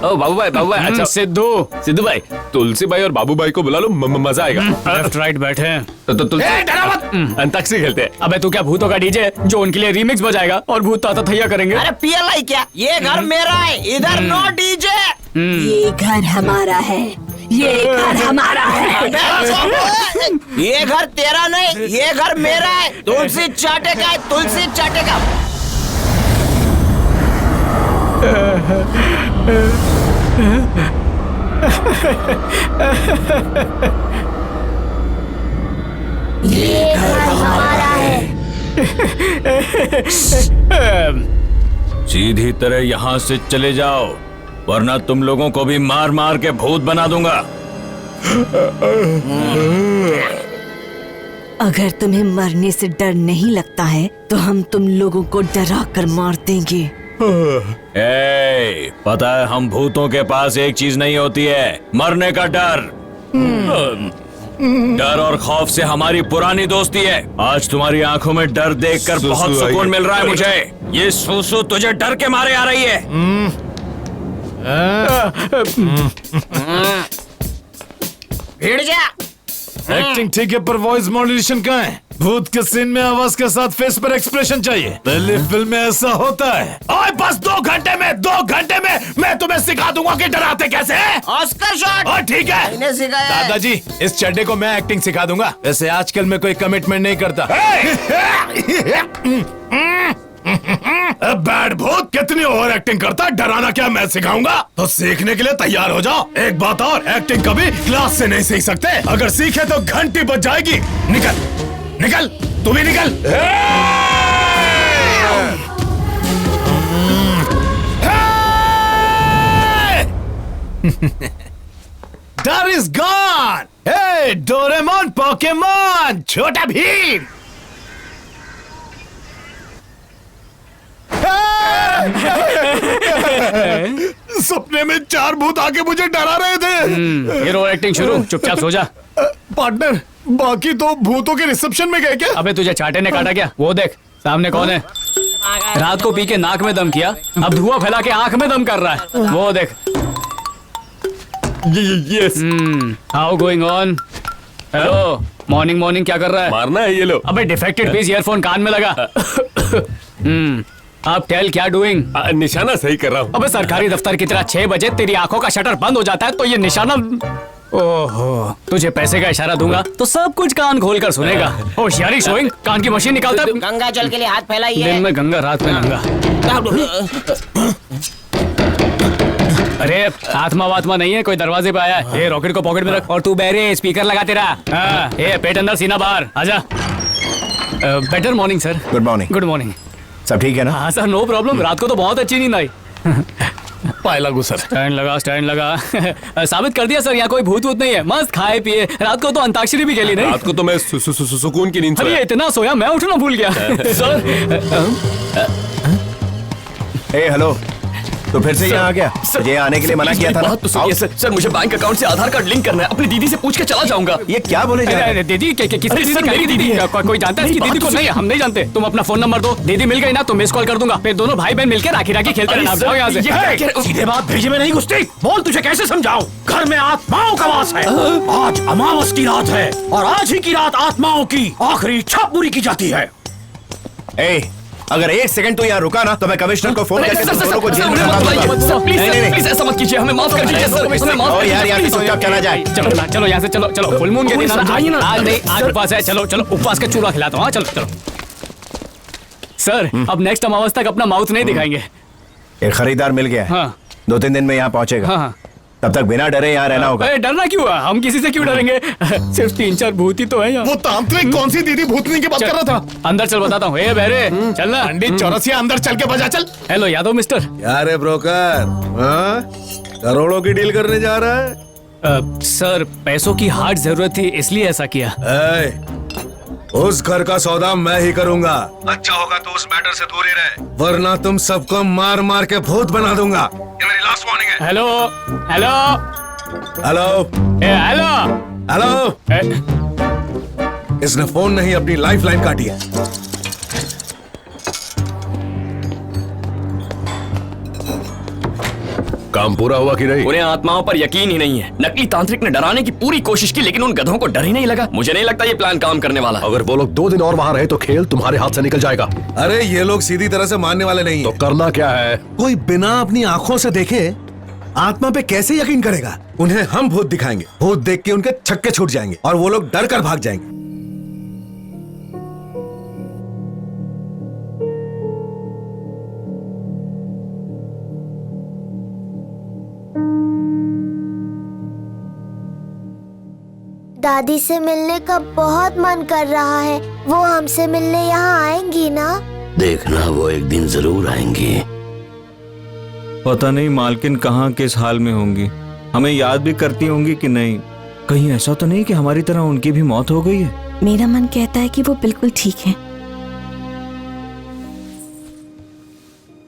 ओ बाबू भाई अच्छा सिद्धू भाई, तुलसी भाई और बाबू भाई को बुला लो, मजा आएगा। लेफ्ट राइट बैठे हैं। तो तुलसी अंताक्षरी खेलते हैं। अबे तू क्या भूतों का डीजे जो उनके लिए रीमिक्स बजाएगा और भूत ताता थैया करेंगे? अरे पीएलआई क्या, ये घर मेरा है, इधर नो डीजे। ये घर हमारा है, ये घर हमारा है। ये घर तेरा नहीं, ये घर मेरा है। तुलसी चाटे का है, तुलसी चाटे का। ये घर हमारा है। सीधी तरह यहाँ से चले जाओ, वरना तुम लोगों को भी मार मार के भूत बना दूंगा। अगर तुम्हें मरने से डर नहीं लगता है तो हम तुम लोगों को डरा कर मार देंगे। पता है हम भूतों के पास एक चीज नहीं होती है, मरने का डर। डर और खौफ से हमारी पुरानी दोस्ती है। आज तुम्हारी आंखों में डर देखकर बहुत सुकून मिल रहा है मुझे। ये सुसु तुझे डर के मारे आ रही है। भिड़ जा। एक्टिंग ठीक है पर वॉइस मॉड्यूलेशन कहाँ है? भूत के सीन में आवाज के साथ फेस पर एक्सप्रेशन चाहिए। पहले फिल्म में ऐसा होता है। और बस 2 घंटे में मैं तुम्हें सिखा दूंगा कि डराते कैसे हैं। Oscar shot. और ठीक है मैंने सिखाया है। दादाजी, इस चड्डे को मैं एक्टिंग सिखा दूंगा। वैसे आजकल मैं कोई कमिटमेंट नहीं करता। बैड भूत कितनी ओवर एक्टिंग करता है, डराना क्या मैं सिखाऊंगा? तो सीखने के लिए तैयार हो जाओ। एक बात और, एक्टिंग कभी क्लास से नहीं सीख सकते। अगर सीखे तो घंटी बज जाएगी। निकल तू भी निकल। डर is gone. Hey Doraemon, Pokemon, Chhota Bheem. सपने में 4 भूत आके मुझे डरा रहे थे। हीरो एक्टिंग शुरू, चुपचाप सो जा। पार्टनर, बाकी तो भूतों के रिसेप्शन में गए क्या? अबे तुझे चाटे ने काटा क्या? वो देख सामने कौन है। रात को पी के नाक में दम किया, अब धुआं फैला के आंख में दम कर रहा है। वो देख। Yes. How going on? Hello, morning क्या कर रहा है? मारना है ये लो। अबे डिफेक्टेड पीस ईयरफोन कान में लगा। आप टेल क्या डूइंग? निशाना सही कर रहा हूँ। अबे सरकारी दफ्तर की तरह 6 बजे तेरी आंखों का शटर बंद हो जाता है तो ये निशाना। ओहो, तुझे पैसे का इशारा दूंगा तो सब कुछ कान खोल कर सुनेगा। होशियारी शोइंग, कान की मशीन निकालता है। गंगा जल के लिए हाथ फैलाइए। दिन में गंगा, रात में गंगा। अरे आत्मा वात्मा नहीं है, कोई दरवाजे पे आया है। ये रॉकेट को पॉकेट में रख और तू बहरे स्पीकर लगाते रहा। ये पेट अंदर सीना बाहर, आजा। Better morning sir. Good morning. Good morning. सब ठीक है ना? हाँ सर, नो प्रॉब्लम। रात को तो बहुत अच्छी नींद आई। पाए लागू सर। स्टैंड लगा। साबित कर दिया सर, यहाँ कोई भूत वूत नहीं है। मस्त खाए पिए, रात को तो अंताक्षरी भी खेली। नहीं, रात को तो मैं सुकून की नींद अरे इतना सोया मैं उठना भूल गया। सर। हेलो, तो फिर से यहाँ आ गया? मुझे आने के लिए मना किया था ना? तो सुनिए सर, मुझे बैंक अकाउंट से आधार कार्ड लिंक करना है। अपनी दीदी से पूछ के चला जाऊंगा। ये क्या बोले जा रहे हैं? दीदी किसकी दीदी? मेरी दीदी। कोई जानता है इसकी दीदी को? नहीं, हम नहीं जानते। तुम अपना फोन नंबर दो, दीदी मिल गई ना तो मिस कॉल कर दूंगा। फिर दोनों भाई बहन मिलकर राखी खेलते रहना। जाओ यहाँ से। सीधे बात भेजे में नहीं घुसती। बोल, तुझे कैसे समझाऊं? घर में आत्माओं का वास है। आज अमावस की रात है और आज ही की रात आत्माओं की आखिरी इच्छा पूरी की जाती है। अगर 1 सेकंड तो यहाँ रुका ना तो मैं कमिश्नर को फोन करके तुम दोनों को जेल में डाल दूंगा। प्लीज ऐसा मत कीजिए, हमें माफ कर दीजिए सर। हमें माफ कर यार दीजिए। चुपचाप चला जाए। चलो यहाँ से, चलो फुल मून के दिन आइए ना। आज नहीं, आज उपवास है। चलो उपवास का चूड़ा खिलाता हूँ। चलो सर, अब नेक्स्ट अमावस तक अपना माउथ नहीं दिखाएंगे। एक खरीदार मिल गया है। हाँ। 2-3 दिन में यहाँ पहुँचेगा। हाँ। तब तक बिना डरे यहाँ रहना होगा। डरना क्यों है? हम किसी से क्यों डरेंगे? सिर्फ 3-4 भूत ही तो है यहाँ। वो तांत्रिक कौन सी दीदी भूतनी की बात कर रहा था? अंदर चल, बताता हूँ। बहरे चलना। पंडित चौरसिया, अंदर चल के बजा चल। Hello Yadav mister. यार ब्रोकर, करोड़ों की डील करने जा रहा है? सर, पैसों की हार्ड जरूरत थी इसलिए ऐसा किया। उस घर का सौदा मैं ही करूंगा। अच्छा होगा तो उस मैटर से दूर ही रहे, वरना तुम सबको मार मार के भूत बना दूंगा। ये मेरी लास्ट वार्निंग है। हेलो। इसने फोन नहीं, अपनी लाइफलाइन काटी है। काम पूरा हुआ कि नहीं? उन्हें आत्माओं पर यकीन ही नहीं है। नकली तांत्रिक ने डराने की पूरी कोशिश की लेकिन उन गधों को डर ही नहीं लगा। मुझे नहीं लगता ये प्लान काम करने वाला। अगर वो लोग 2 दिन और वहाँ रहे तो खेल तुम्हारे हाथ से निकल जाएगा। अरे ये लोग सीधी तरह से मानने वाले नहीं तो करना क्या है? कोई बिना अपनी आंखों से देखे आत्मा पे कैसे यकीन करेगा? उन्हें हम भूत दिखाएंगे, भूत देख के उनके छक्के छूट जाएंगे और वो लोग डर कर भाग जाएंगे। दादी से मिलने का बहुत मन कर रहा है। वो हमसे मिलने यहाँ आएंगी ना? देखना, वो एक दिन जरूर आएंगी। पता नहीं मालकिन कहाँ किस हाल में होंगी, हमें याद भी करती होंगी कि नहीं। कहीं ऐसा तो नहीं कि हमारी तरह उनकी भी मौत हो गई है। मेरा मन कहता है कि वो बिल्कुल ठीक है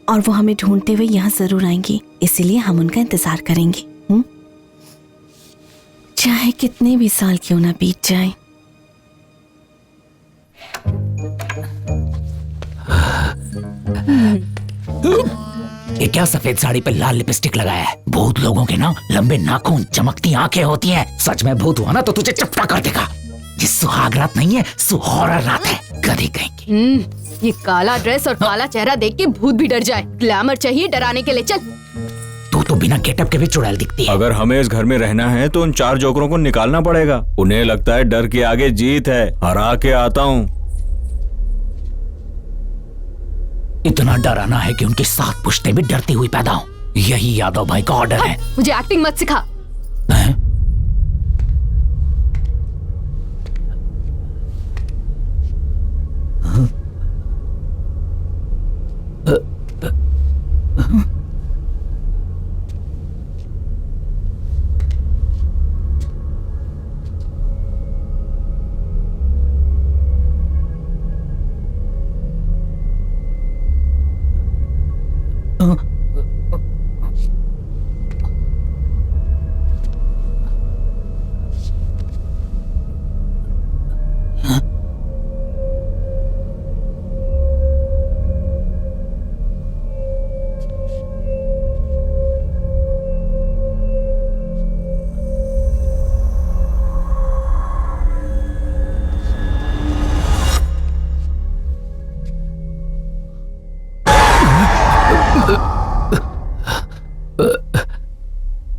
और वो हमें ढूंढते हुए यहाँ जरूर आएंगी, इसीलिए हम उनका इंतजार करेंगे। चाहे कितने भी साल क्यों ना बीत जाए। ये क्या सफेद साड़ी पे लाल लिपस्टिक लगाया है? भूत लोगों के ना लंबे नाखून, चमकती आंखें होती हैं। सच में भूत हुआ ना तो तुझे चपटा कर देगा। ये सुहाग रात नहीं है, सुहौरर रात है। गधी कहेंगे। ये काला ड्रेस और काला चेहरा देख के भूत भी डर जाए। ग्लैमर चाहिए डराने के लिए। चल। तू तो बिना गेटअप के भी चुड़ैल दिखती है। अगर हमें इस घर में रहना है तो उन 4 जोकरों को निकालना पड़ेगा। उन्हें लगता है डर के आगे जीत है। हरा के आता हूँ। इतना डराना है कि उनकी 7 पुश्तें भी डरती हुई पैदा हो। यही यादव भाई का ऑर्डर है। मुझे एक्टिंग मत सिखा।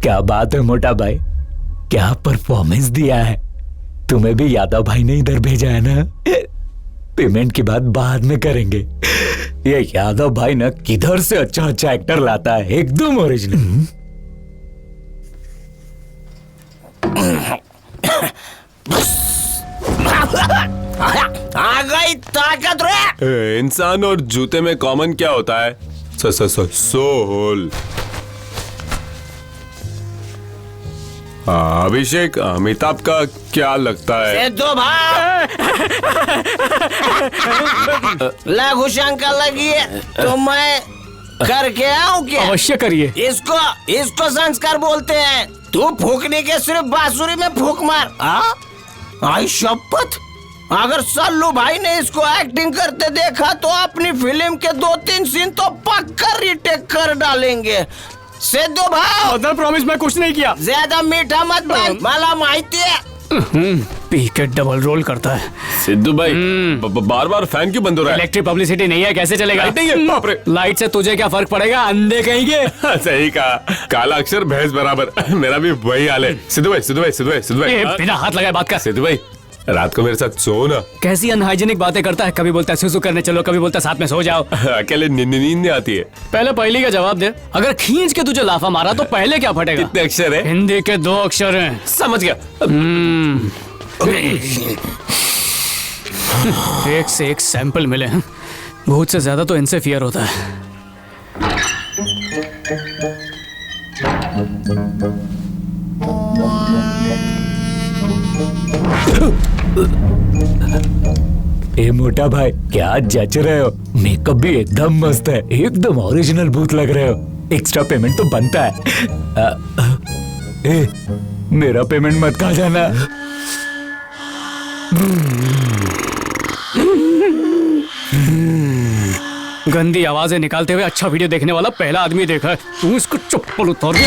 क्या बात है मोटा भाई, क्या परफॉर्मेंस दिया है। तुम्हें भी यादव भाई ने इधर भेजा है ना। पेमेंट की बात बाद में करेंगे। ये यादव भाई ना किधर से अच्छा अच्छा एक्टर लाता है, एकदम ओरिजिनल। आ गई ताकत रे। इंसान और जूते में कॉमन क्या होता है? सोल। अभिषेक, अमिताभ का क्या लगता है? दो भाई घुशंका लगी है तो मैं करके आऊं क्या? अवश्य करिए। इसको संस्कार बोलते हैं। तू फूकने के सिर्फ बांसुरी में फूक मार। आई शपथ, अगर सल्लू भाई ने इसको एक्टिंग करते देखा तो अपनी फिल्म के 2-3 सीन तो पक्का रीटेक कर डालेंगे। सिद्धू भाई, प्रॉमिस मैं कुछ नहीं किया। ज्यादा मीठा मत बन, मला माहिती है। पी के डबल रोल करता है। सिद्धू भाई बार बार फैन क्यों बंद हो रहा है? इलेक्ट्रिक पब्लिसिटी नहीं है, कैसे चलेगा? लाइट नहीं है, बाप रे। लाइट से तुझे क्या फर्क पड़ेगा, अंधे कहेंगे। सही कहा, काला अक्षर भैंस बराबर। मेरा भी वही हाल है। सिद्धू भाई बिना हाथ लगाए बात कर। सिद्धू भाई, रात को मेरे साथ सो ना। कैसी अनहाइजीनिक बातें करता है। कभी बोलता है सुसु करने चलो, कभी बोलता है साथ में सो जाओ। अकेले नींद नहीं आती है। पहले पहली का जवाब दे। अगर खींच के तुझे लाफा मारा तो पहले क्या फटेगा? कितने अक्षर है? हिंदी के 2 अक्षर हैं। समझ गया। एक से एक सैंपल मिले हैं। भूत से ज्यादा तो इनसे फियर होता है। ए मोटा भाई, क्या जच रहे हो? मेकअप भी एकदम मस्त है, एकदम ओरिजिनल भूत लग रहे हो। एक्स्ट्रा पेमेंट तो बनता है। मेरा पेमेंट मत खा जाना। गंदी आवाजें निकालते हुए अच्छा वीडियो देखने वाला पहला आदमी देखा है। तू इसको चप्पल उतार दे।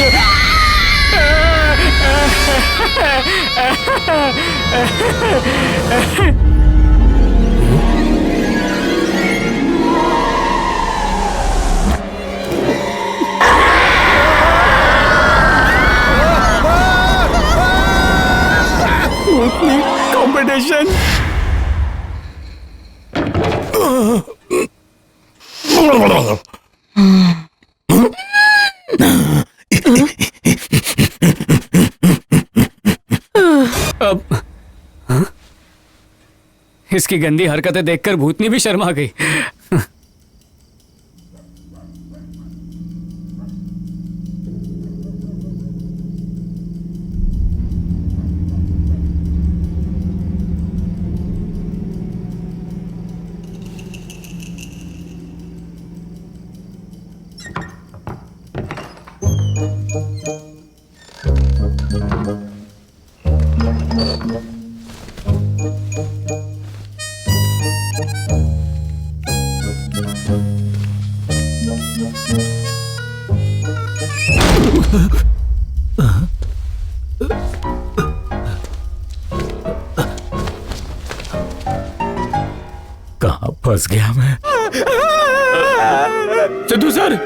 कंपटीशन। इसकी गंदी हरकतें देखकर भूतनी भी शर्मा गई। कहाँ फंस गया मैं? सिद्धू सर,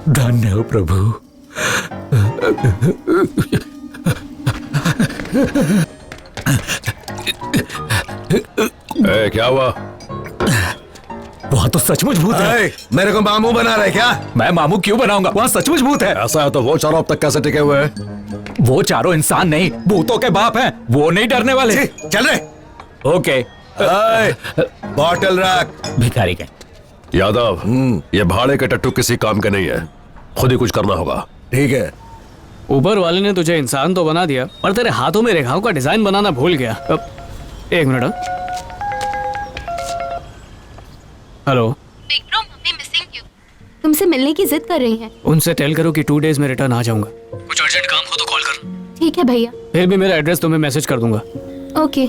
धन्य हो प्रभु। क्या हुआ? वहाँ तो सचमुच भूत है। मेरे को मामू बना रहे क्या? मैं मामू क्यों बनाऊंगा? वहाँ सचमुच भूत है। ऐसा है तो वो चारों अब तक कैसे टिके हुए हैं? वो चारों इंसान नहीं, भूतों के बाप हैं। वो नहीं डरने वाले। चल रहे। ओके। बॉटल रख। भिखारी के। यादव, ये भाड़े के टट्टू किसी काम के नहीं है, खुद ही कुछ करना होगा। ठीक है। ऊपर वाले ने तुझे इंसान तो बना दिया, पर तेरे हाथों में रेखाओं का डिजाइन बनाना भूल गया। अब एक मिनट। हेलो। तुमसे मिलने की जिद कर रही हैं। उनसे टेल करो कि 2 डेज में रिटर्न आ जाऊंगा। कुछ अर्जेंट काम हो तो कॉल कर। ठीक है भैया। फिर भी मेरा एड्रेस तुम्हें मैसेज कर दूंगा। ओके।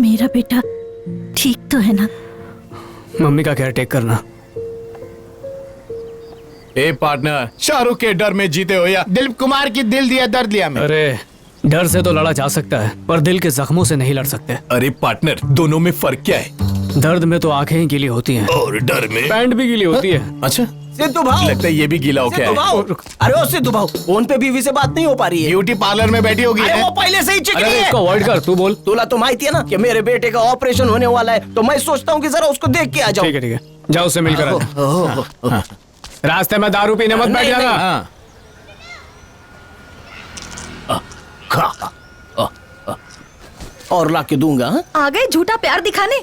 मेरा बेटा ठीक तो है ना? मम्मी का केयर टेक करना। ए पार्टनर, शाहरुख के डर में जीते हो या दिलीप कुमार की दिल दिया दर्द लिया में? अरे डर से तो लड़ा जा सकता है, पर दिल के जख्मों से नहीं लड़ सकते। अरे पार्टनर, दोनों में फर्क क्या है? दर्द में तो आंखें ही गीली होती हैं और डर में पैंट भी गीली होती है। अच्छा, सिद्धू भाऊ, लगता है ये भी गीला हो गया सिद्धू भाऊ, अरे ओ सिद्धू भाऊ, फोन पे बीवी से बात नहीं हो पा रही है। ब्यूटी पार्लर में बैठी होगी। अरे वो पहले से ही चिकनी अरे है। इसको अवॉइड कर, तू बोल। तुला तो माहिती है ना कि मेरे बेटे का ऑपरेशन होने वाला है, तो मैं सोचता हूँ कि जरा उसको देख के आ जाऊँ। ठीक है ठीक है, जाओ उससे मिलकर आ जा। रास्ते में दारू पीने मत बैठ जाना। और ला के दूंगा। आ गए झूठा प्यार दिखाने।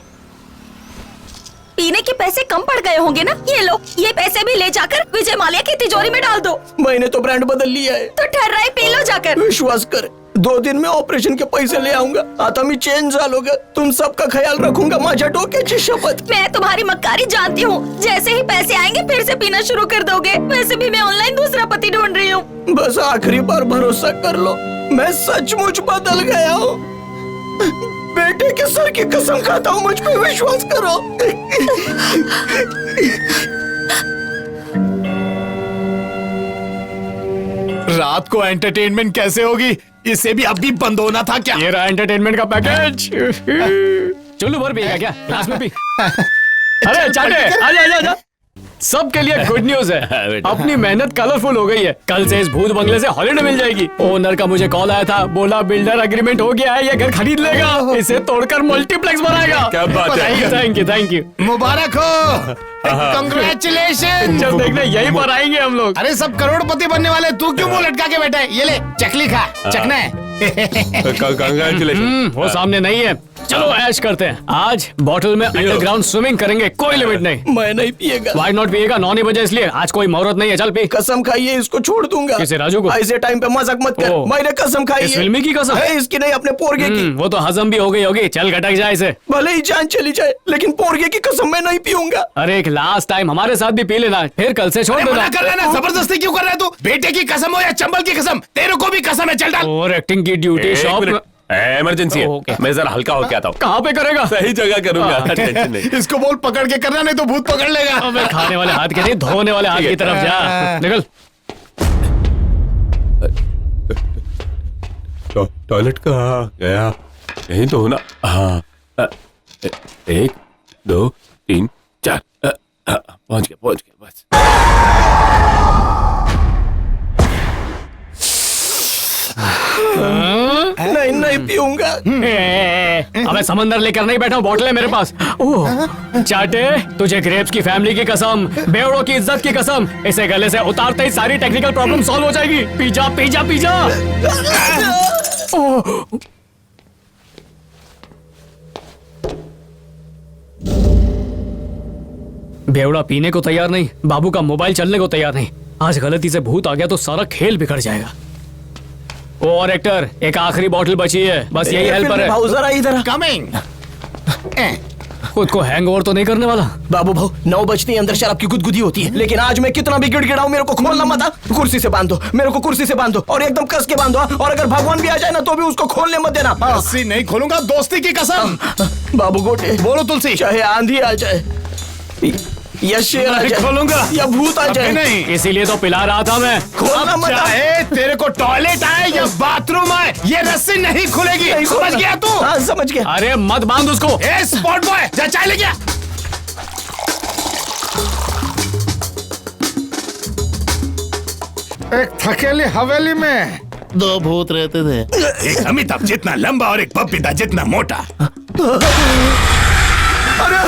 पीने के पैसे कम पड़ गए होंगे ना? ये लो, ये पैसे भी ले जाकर विजय माल्या की तिजोरी में डाल दो। मैंने तो ब्रांड बदल लिया है। तो ठहर रहे, पी लो जाकर। विश्वास कर, 2 दिन में ऑपरेशन के पैसे ले आऊंगा। आता मी चेंज झालोगा। तुम सबका ख्याल रखूंगा, माझ्या डोक्याची शपथ। मैं तुम्हारी मक्कारी जानती हूँ। जैसे ही पैसे आएंगे फिर से पीना शुरू कर दोगे। वैसे भी मैं ऑनलाइन दूसरा पति ढूंढ रही हूँ। बस आखिरी बार भरोसा कर लो, मैं सचमुच बदल गया हूँ। बेटे के सर की कसम खाता हूँ, मुझ पे विश्वास करो। रात को एंटरटेनमेंट कैसे होगी? इसे भी अभी बंद होना था क्या? ये रहा एंटरटेनमेंट का पैकेज। चलो भर पिएगा क्या? क्लास में पी। अरे चाटे, आजा आजा आजा। सबके लिए गुड न्यूज है, अपनी मेहनत कलरफुल हो गई है। कल से इस भूत बंगले से हॉलिडे मिल जाएगी। ओनर का मुझे कॉल आया था, बोला बिल्डर एग्रीमेंट हो गया है, ये घर खरीद लेगा, इसे तोड़कर मल्टीप्लेक्स बनाएगा। क्या बात है। Thank you thank you. मुबारक हो, कांग्रेचुलेशन। जब देखने यहीं पर आएंगे हम लोग। अरे सब करोड़पति बनने वाले, तू क्यों मुंह लटका के बैठा है? ये ले चकली खा, चखना है। वो सामने नहीं है। चलो ऐश करते हैं। आज बॉटल में अंडरग्राउंड स्विमिंग करेंगे, कोई लिमिट नहीं। मैं नहीं पिएगा। व्हाई नॉट पिएगा? 9 ही बजे इसलिए। आज कोई मुहूर्त नहीं है, चल पी। कसम खाइए, इसको छोड़ दूंगा। किसे? राजू को? ऐसे टाइम पे मजाक मत कर। मैंने कसम खाई इस फिल्मी की कसम? इसकी नहीं, अपने पोरगे की। वो तो हजम भी हो गई होगी। चल घटक जाए इसे। भले ही जान चली जाए, लेकिन पोरगे की कसम मैं नहीं पीऊंगा। अरे एक लास्ट टाइम हमारे साथ भी पी लेना, फिर कल से छोड़ देना। कर रहा है, जबरदस्ती क्यों कर रहा है तू? बेटे की कसम हो या चंबल की कसम, तेरे को भी कसम है। चल डाल। और एक्टिंग की ड्यूटी शॉप में इमरजेंसी है, मैं जरा हल्का होके आता हूँ। कहाँ पे करेगा? सही जगह करूंगा, टेंशन नहीं। इसको बोल पकड़ के करना, नहीं तो भूत पकड़ लेगा। अबे खाने वाले हाथ के नहीं, धोने वाले हाथ की तरफ जा। निकल। टॉयलेट कहाँ गया? यही तो होना। हाँ, 1 2 3 4 पहुंच गया बस। नहीं नहीं पीऊंगा। अबे समंदर लेकर नहीं बैठा हूँ, बॉटल है मेरे पास। ओह चाटे, तुझे ग्रेप्स की फैमिली की कसम, बेवड़ों की इज्जत की कसम, इसे गले से उतारते ही सारी टेक्निकल प्रॉब्लम सॉल्व हो जाएगी। पी जा पी जा पी जा। ओह बेवड़ा पीने को तैयार नहीं, बाबू का मोबाइल चलने को तैयार नहीं। आज गलती से भूत आ गया तो सारा खेल बिगड़ जाएगा। और एक्टर, एक आखिरी बोतल बची है, बस यही हेल्पर है। भाऊ जरा इधर कमिंग। खुद को हैंगओवर तो नहीं करने वाला? बाबू भाऊ 9 बजते ही अंदर शराब की गुदगुदी होती है, लेकिन आज मैं कितना भी गिड़गिड़ाऊं मेरे को खोलना मत। कुर्सी से बांधो, मेरे को कुर्सी से बांधो और एकदम कस के बांधो। और अगर भगवान भी आ जाए ना तो भी उसको खोलने मत देना। रस्सी नहीं खोलूंगा, दोस्ती की कसम। बाबू गोटे बोलो तुलसी। चाहे आंधी आ जाए या शेर आ जाए खोलूंगा या भूत आ जाए, नहीं। इसीलिए तो पिला रहा था मैं। खोलना मत। चाहे तेरे को टॉयलेट आए या बाथरूम आए, ये रस्सी नहीं खुलेगी। समझ गया तू? हाँ समझ गया। अरे मत बांध उसको। ए स्पॉट बॉय, जा चाय ले गया। एक थकेली हवेली में 2 भूत रहते थे, एक अमिताभ जितना लंबा और एक बबीता जितना मोटा। अरे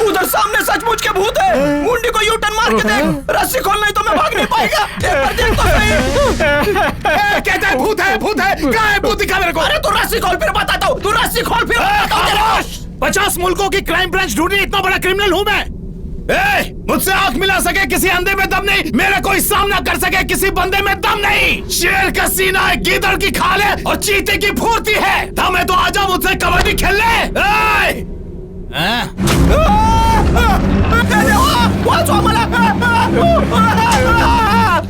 उधर सामने सचमुच के भूत है। मुंडी को यू टर्न मार के देख, रस्सी खोल नहीं तो मैं भाग नहीं पाएगा। एक बार देख तो सही। कहता है भूत है, भूत है। कहाँ है भूत? दिखा मेरे को। अरे तू रस्सी खोल फिर बताता हूँ, तू रस्सी खोल फिर बताता हूँ। 50 मुल्कों की क्राइम ब्रांच ढूंढी, इतना बड़ा क्रिमिनल हूँ मैं। मुझसे आंख मिला सके किसी अंधे में दम नहीं, मेरा कोई सामना कर सके किसी बंदे में दम नहीं। शेर का सीना है, गीदड़ की खाल है और चीते की फुर्ती है। दम है तो आजा मुझसे कबड्डी खेलने।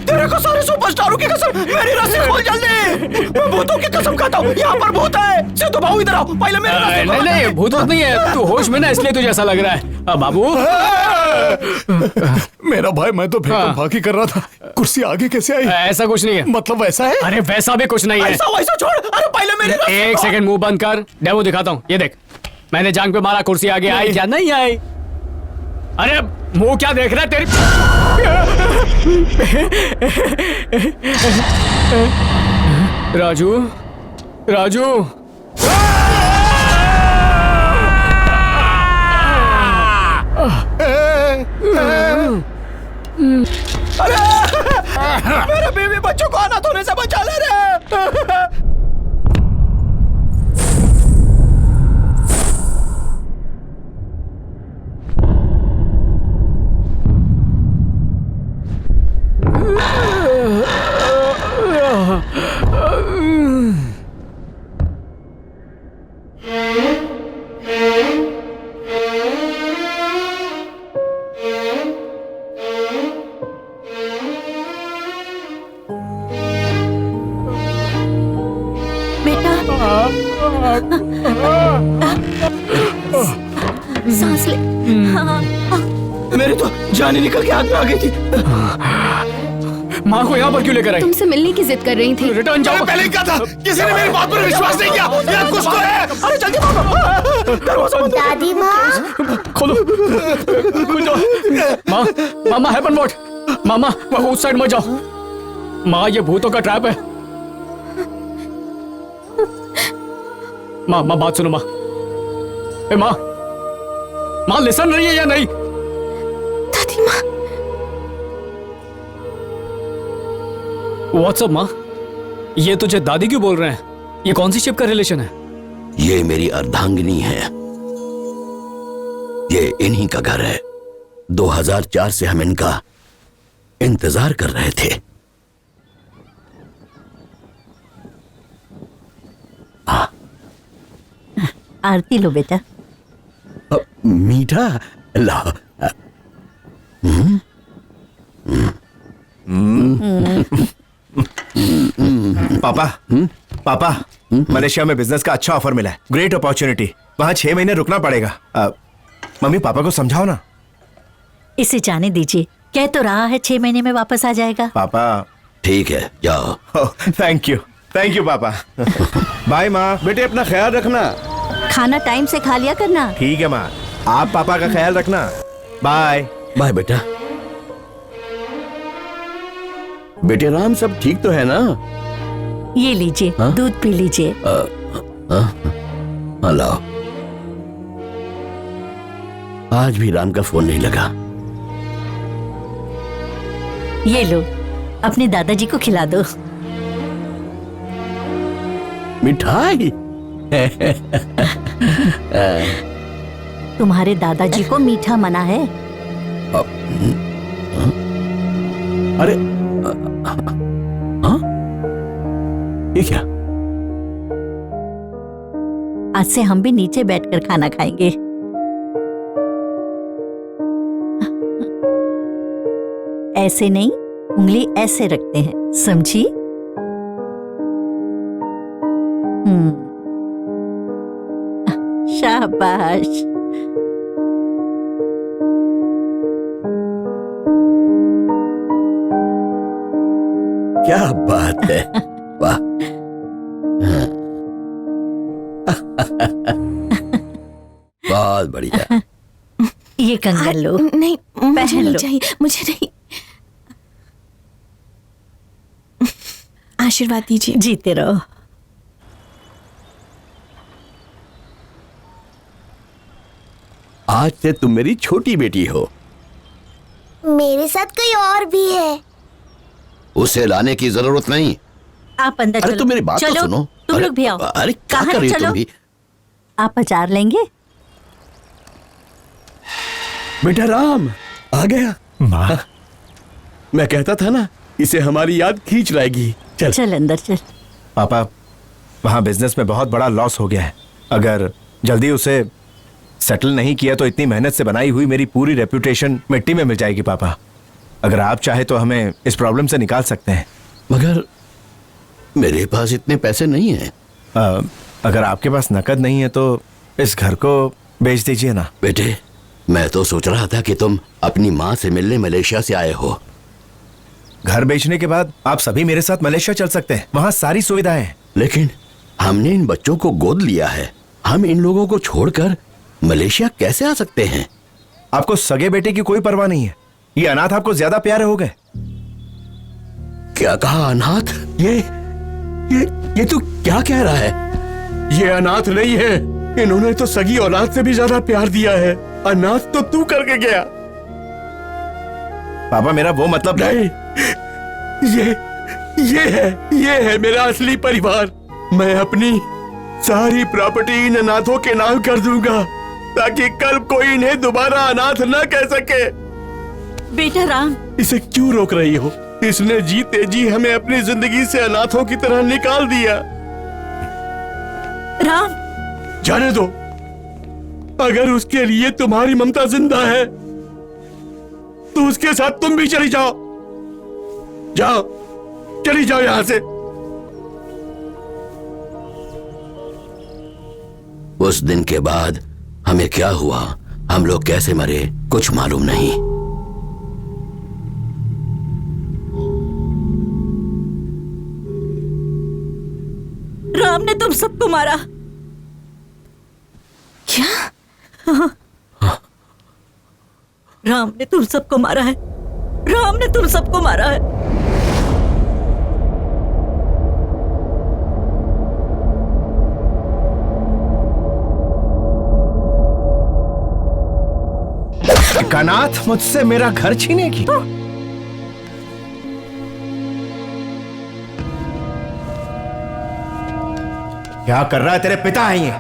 तेरे को सारे सुपरस्टारों की कसम, मेरी रस्सी खोल जल्दी। मैं भूतों की कसम खाता हूँ, यहाँ पर भूत है। सिद्धू भाऊ इधर आओ, पहले मेरी रस्सी खोल। नहीं भूत नहीं है, तू होश में ना, इसलिए तुझे ऐसा लग रहा है। बाबू मेरा भाई, मैं तो भागी कर रहा था, कुर्सी आगे कैसे आई? ऐसा कुछ नहीं है। मतलब वैसा है? अरे वैसा भी कुछ नहीं है। ऐसा वैसा छोड़, अरे पहले मेरी रस्सी एक सेकंड मुंह बंद कर, डेमो दिखाता हूँ। ये देख, मैंने जांग पे मारा, कुर्सी आगे आई क्या? नहीं आई। अरे मुंह क्या देख रहा है तेरी? राजू राजू अरे मेरे बीवी बच्चों को अनाथ होने से बचा ले रे। सांस ले। मेरी तो जान ही निकल के हाथ में आ गई थी। माँ को यहाँ पर क्यों लेकर आई? तुमसे मिलने की जिद कर रही थी। रिटर्न जाओ। पहले ही कहा था, किसी ने मेरी बात पर विश्वास नहीं किया। यार कुछ तो है। अरे जल्दी भागो, दरवाजा बंद करो। दादी माँ खोलो। माँ मामा हैपन व्हाट? मामा उस साइड मत जाओ। माँ ये भूतों का ट्रैप है। माँ बात सुनो। माँ लिसन रही है या नहीं? दादी माँ। व्हाट्सअप माँ, ये तुझे दादी क्यों बोल रहे हैं? ये कौन सी शिप का रिलेशन है? ये मेरी अर्धांगिनी है, ये इन्हीं का घर है। 2004 से हम इनका इंतजार कर रहे थे। आरती लो बेटा। मीठा लाओ। पापा मलेशिया में बिजनेस का अच्छा ऑफर मिला है, ग्रेट अपॉर्चुनिटी। वहाँ 6 महीने रुकना पड़ेगा। मम्मी पापा को समझाओ ना। इसे जाने दीजिए, कह तो रहा है 6 महीने में वापस आ जाएगा। पापा ठीक है जाओ। थैंक यू पापा। बाय माँ। बेटे अपना ख्याल रखना। खाना टाइम से खा लिया करना। ठीक है माँ। आप पापा का ख्याल रखना। बाय बाय बेटा। बेटे राम, सब ठीक तो है ना? ये लीजिए, दूध पी लीजिए। लाओ। आज भी राम का फोन नहीं लगा। ये लो, अपने दादाजी को खिला दो। मिठाई? तुम्हारे दादाजी को मीठा मना है। अरे ये क्या? आज से हम भी नीचे बैठकर खाना खाएंगे। ऐसे नहीं, उंगली ऐसे रखते हैं, समझी? शाबाश। क्या बात है, वाह। बहुत बढ़िया। ये कंगन लो। नहीं, मुझे पहन नहीं लो। चाहिए, मुझे नहीं। आशीर्वाद दीजिए। जीते रहो। आज से तुम मेरी छोटी बेटी हो। मेरे साथ कोई और भी है। उसे लाने की जरूरत नहीं। आप अंदर अरे चलो। तुम मेरी बात तो चलो, सुनो। तुम अरे, लोग भी आओ। अरे क्या कहाँ कर रही हो चलो? तुम भी? आप अचार लेंगे? बेटा राम आ गया। माँ, मैं कहता था ना, इसे हमारी याद खींच लाएगी। चल चल अंदर चल। पापा, वहाँ बिजनेस में बहुत बड़ा लॉस हो गया है। अगर जल्दी उसे सेटल नहीं किया तो इतनी मेहनत से बनाई हुई मेरी पूरी रेपुटेशन मिट्टी में मिल जाएगी। पापा, अगर आप चाहे तो हमें इस प्रॉब्लम से निकाल सकते हैं। मगर मेरे पास इतने पैसे नहीं हैं। अगर आपके पास नकद नहीं है तो इस घर को बेच दीजिए ना। बेटे, मैं तो सोच रहा था कि तुम अपनी माँ से मिलने मलेशिया से आए हो। घर बेचने के बाद आप सभी मेरे साथ मलेशिया चल सकते हैं, वहाँ सारी सुविधाएं हैं। लेकिन हमने इन बच्चों को गोद लिया है, हम इन लोगों को छोड़कर मलेशिया कैसे आ सकते हैं? आपको सगे बेटे की कोई परवाह नहीं है। ये अनाथ आपको ज्यादा प्यारे हो गए। क्या कहा अनाथ? ये तू क्या कह रहा है? ये अनाथ नहीं है, इन्होंने तो सगी औलाद से भी ज्यादा प्यार दिया है। अनाथ तो तू करके गया। पापा, मेरा वो मतलब नहीं। ये है मेरा असली परिवार। मैं अपनी सारी प्रॉपर्टी इन अनाथों के नाम कर दूंगा ताकि कल कोई इन्हें दोबारा अनाथ न कह सके। बेटा राम, इसे क्यों रोक रही हो? इसने जीते जी हमें अपनी जिंदगी से अनाथों की तरह निकाल दिया। राम, जाने दो। अगर उसके लिए तुम्हारी ममता जिंदा है तो उसके साथ तुम भी चली जाओ। जाओ, चली जाओ यहां से। उस दिन के बाद हमें क्या हुआ, हम लोग कैसे मरे, कुछ मालूम नहीं। राम ने तुम सबको मारा। क्या? राम ने तुम सबको मारा है। राम ने तुम सबको मारा है। अनाथ मुझसे मेरा घर छीनेगी? क्या कर रहा है? तेरे पिता हैं ये।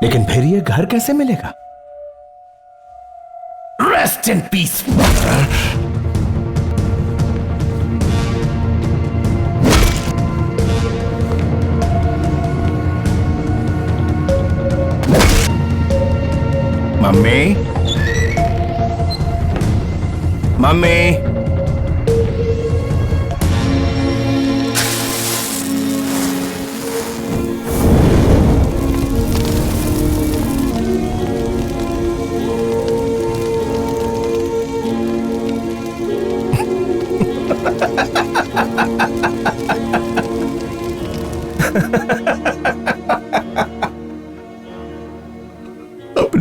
लेकिन फिर ये घर कैसे मिलेगा? Rest in peace. Mummy, mummy,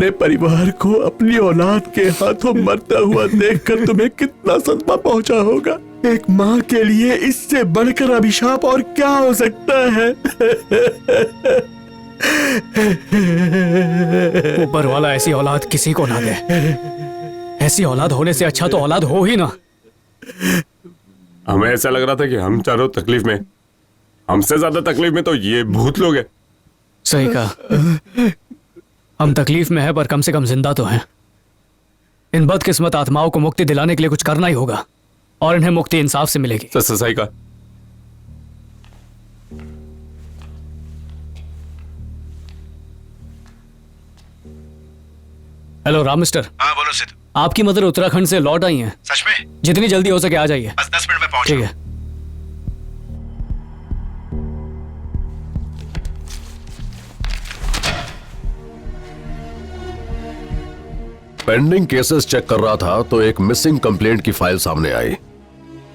अपने परिवार को अपनी औलाद के हाथों मरता हुआ देखकर तुम्हें कितना सदमा पहुंचा होगा। एक माँ के लिए इससे बढ़कर अभिशाप और क्या हो सकता है? ऊपर वाला ऐसी औलाद किसी को ना दे। ऐसी औलाद होने से अच्छा तो औलाद हो ही ना। हमें ऐसा लग रहा था कि हम चारों तकलीफ में, हमसे ज्यादा तकलीफ में तो ये भूत लोग हैं। सही कहा। हम तकलीफ में है पर कम से कम जिंदा तो हैं। इन बदकिस्मत आत्माओं को मुक्ति दिलाने के लिए कुछ करना ही होगा और इन्हें मुक्ति इंसाफ से मिलेगी। सही कहा। Hello Ram mister. हाँ बोलो सिद्धू। आपकी मदर उत्तराखंड से लौट आई हैं। सच में? जितनी जल्दी हो सके आ जाइए। बस 10 मिनट में पहुंच। ठीक है। पेंडिंग केसेस चेक कर रहा था तो एक मिसिंग कंप्लेंट की फाइल सामने आई।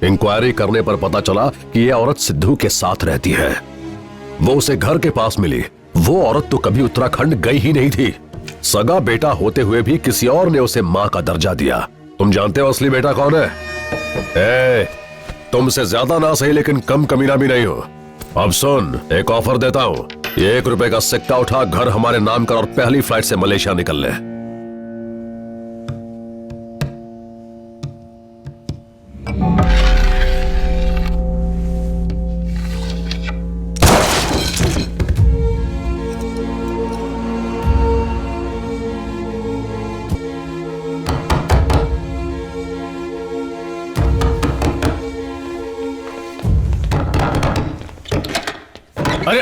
इंक्वायरी करने पर पता चला कि यह औरत सिद्धू के साथ रहती है। वो उसे घर के पास मिली। वो औरत तो कभी उत्तराखंड गई ही नहीं थी। सगा बेटा होते हुए भी किसी और ने उसे मां का दर्जा दिया। तुम जानते हो असली बेटा कौन है? तुमसे ज्यादा ना सही लेकिन कम कमीना भी नहीं हो। अब सुन, एक ऑफर देता हूं। 1 रुपए का सिक्का उठा, घर हमारे नाम कर और पहली फ्लाइट से मलेशिया निकल ले। अरे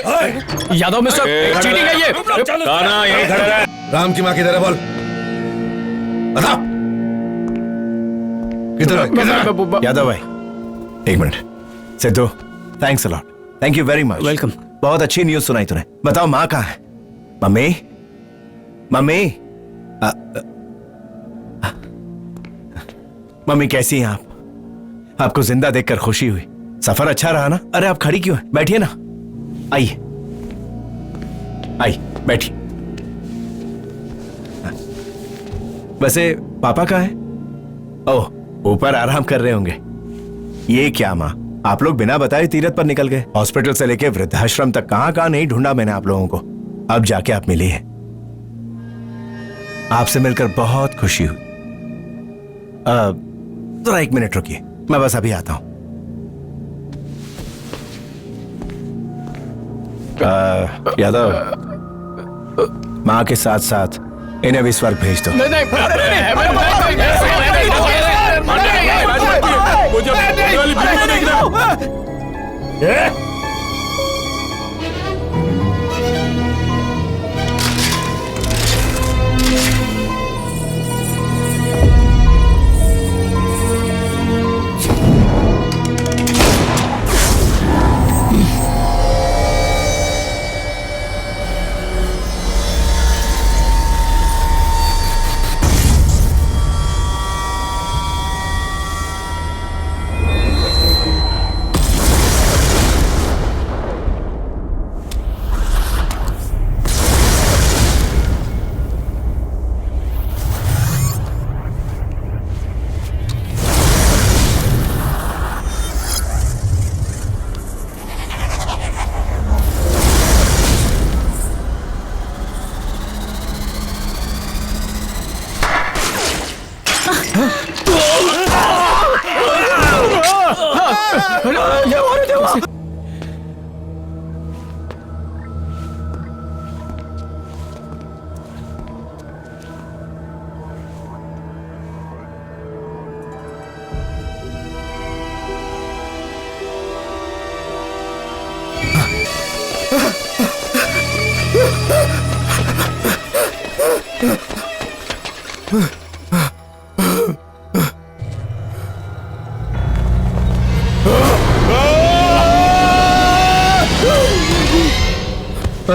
यादव मिस्टर, चीटिंग है ये। कान्हा यहीं खड़ा रहे। राम की माँ किधर है बोल? बता। किधर है? यादव भाई, एक minute. Sidhu, thanks a lot. Thank you very much. Welcome. बहुत अच्छी न्यूज सुनाई तूने। बताओ माँ कहाँ है? मम्मी, मम्मी, मम्मी कैसी हैं आप? आपको जिंदा देखकर खुशी हुई। सफर अच्छा रहा ना? अरे आप खड़ी क्यों हैं? बैठिए ना। आइए आइए, बैठिए। वैसे पापा कहाँ है? ओह, ऊपर आराम कर रहे होंगे। ये क्या माँ, आप लोग बिना बताए तीरथ पर निकल गए। हॉस्पिटल से लेके वृद्धाश्रम तक कहां कहां नहीं ढूंढा मैंने आप लोगों को। अब जाके आप मिली हैं। आपसे मिलकर बहुत खुशी हुई। जरा 1 मिनट रुकिए, मैं बस अभी आता हूं। यादव, माँ के साथ साथ इन्हें भी स्वर्ग भेज दो।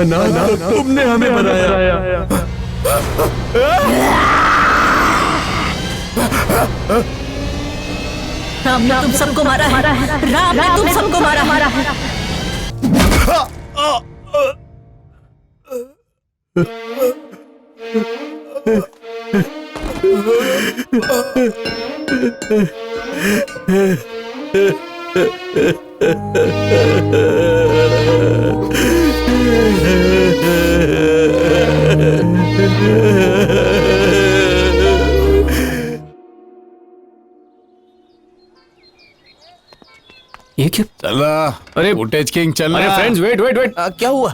ना, तुमने हमें बनाया। राम ने तुम सबको मारा है। राम ने तुम सबको मारा है। ये क्या? चला, अरे फुटेज किंग चल। अरे फ्रेंड्स वेट वेट वेट, क्या हुआ?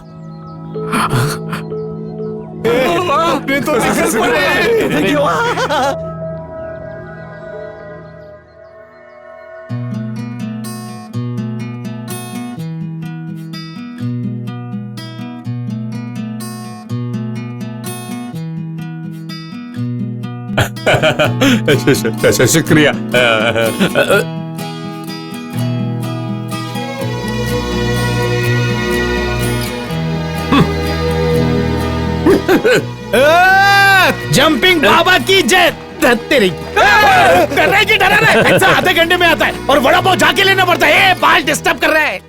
आपने तो क्या हुआ? शुक्रिया। जंपिंग बाबा की जय। तेरी कर रहा है कि डरा रहा है? ऐसा आधे घंटे में आता है और वड़ा पाव जाके लेना पड़ता है। बाल डिस्टर्ब कर रहा है।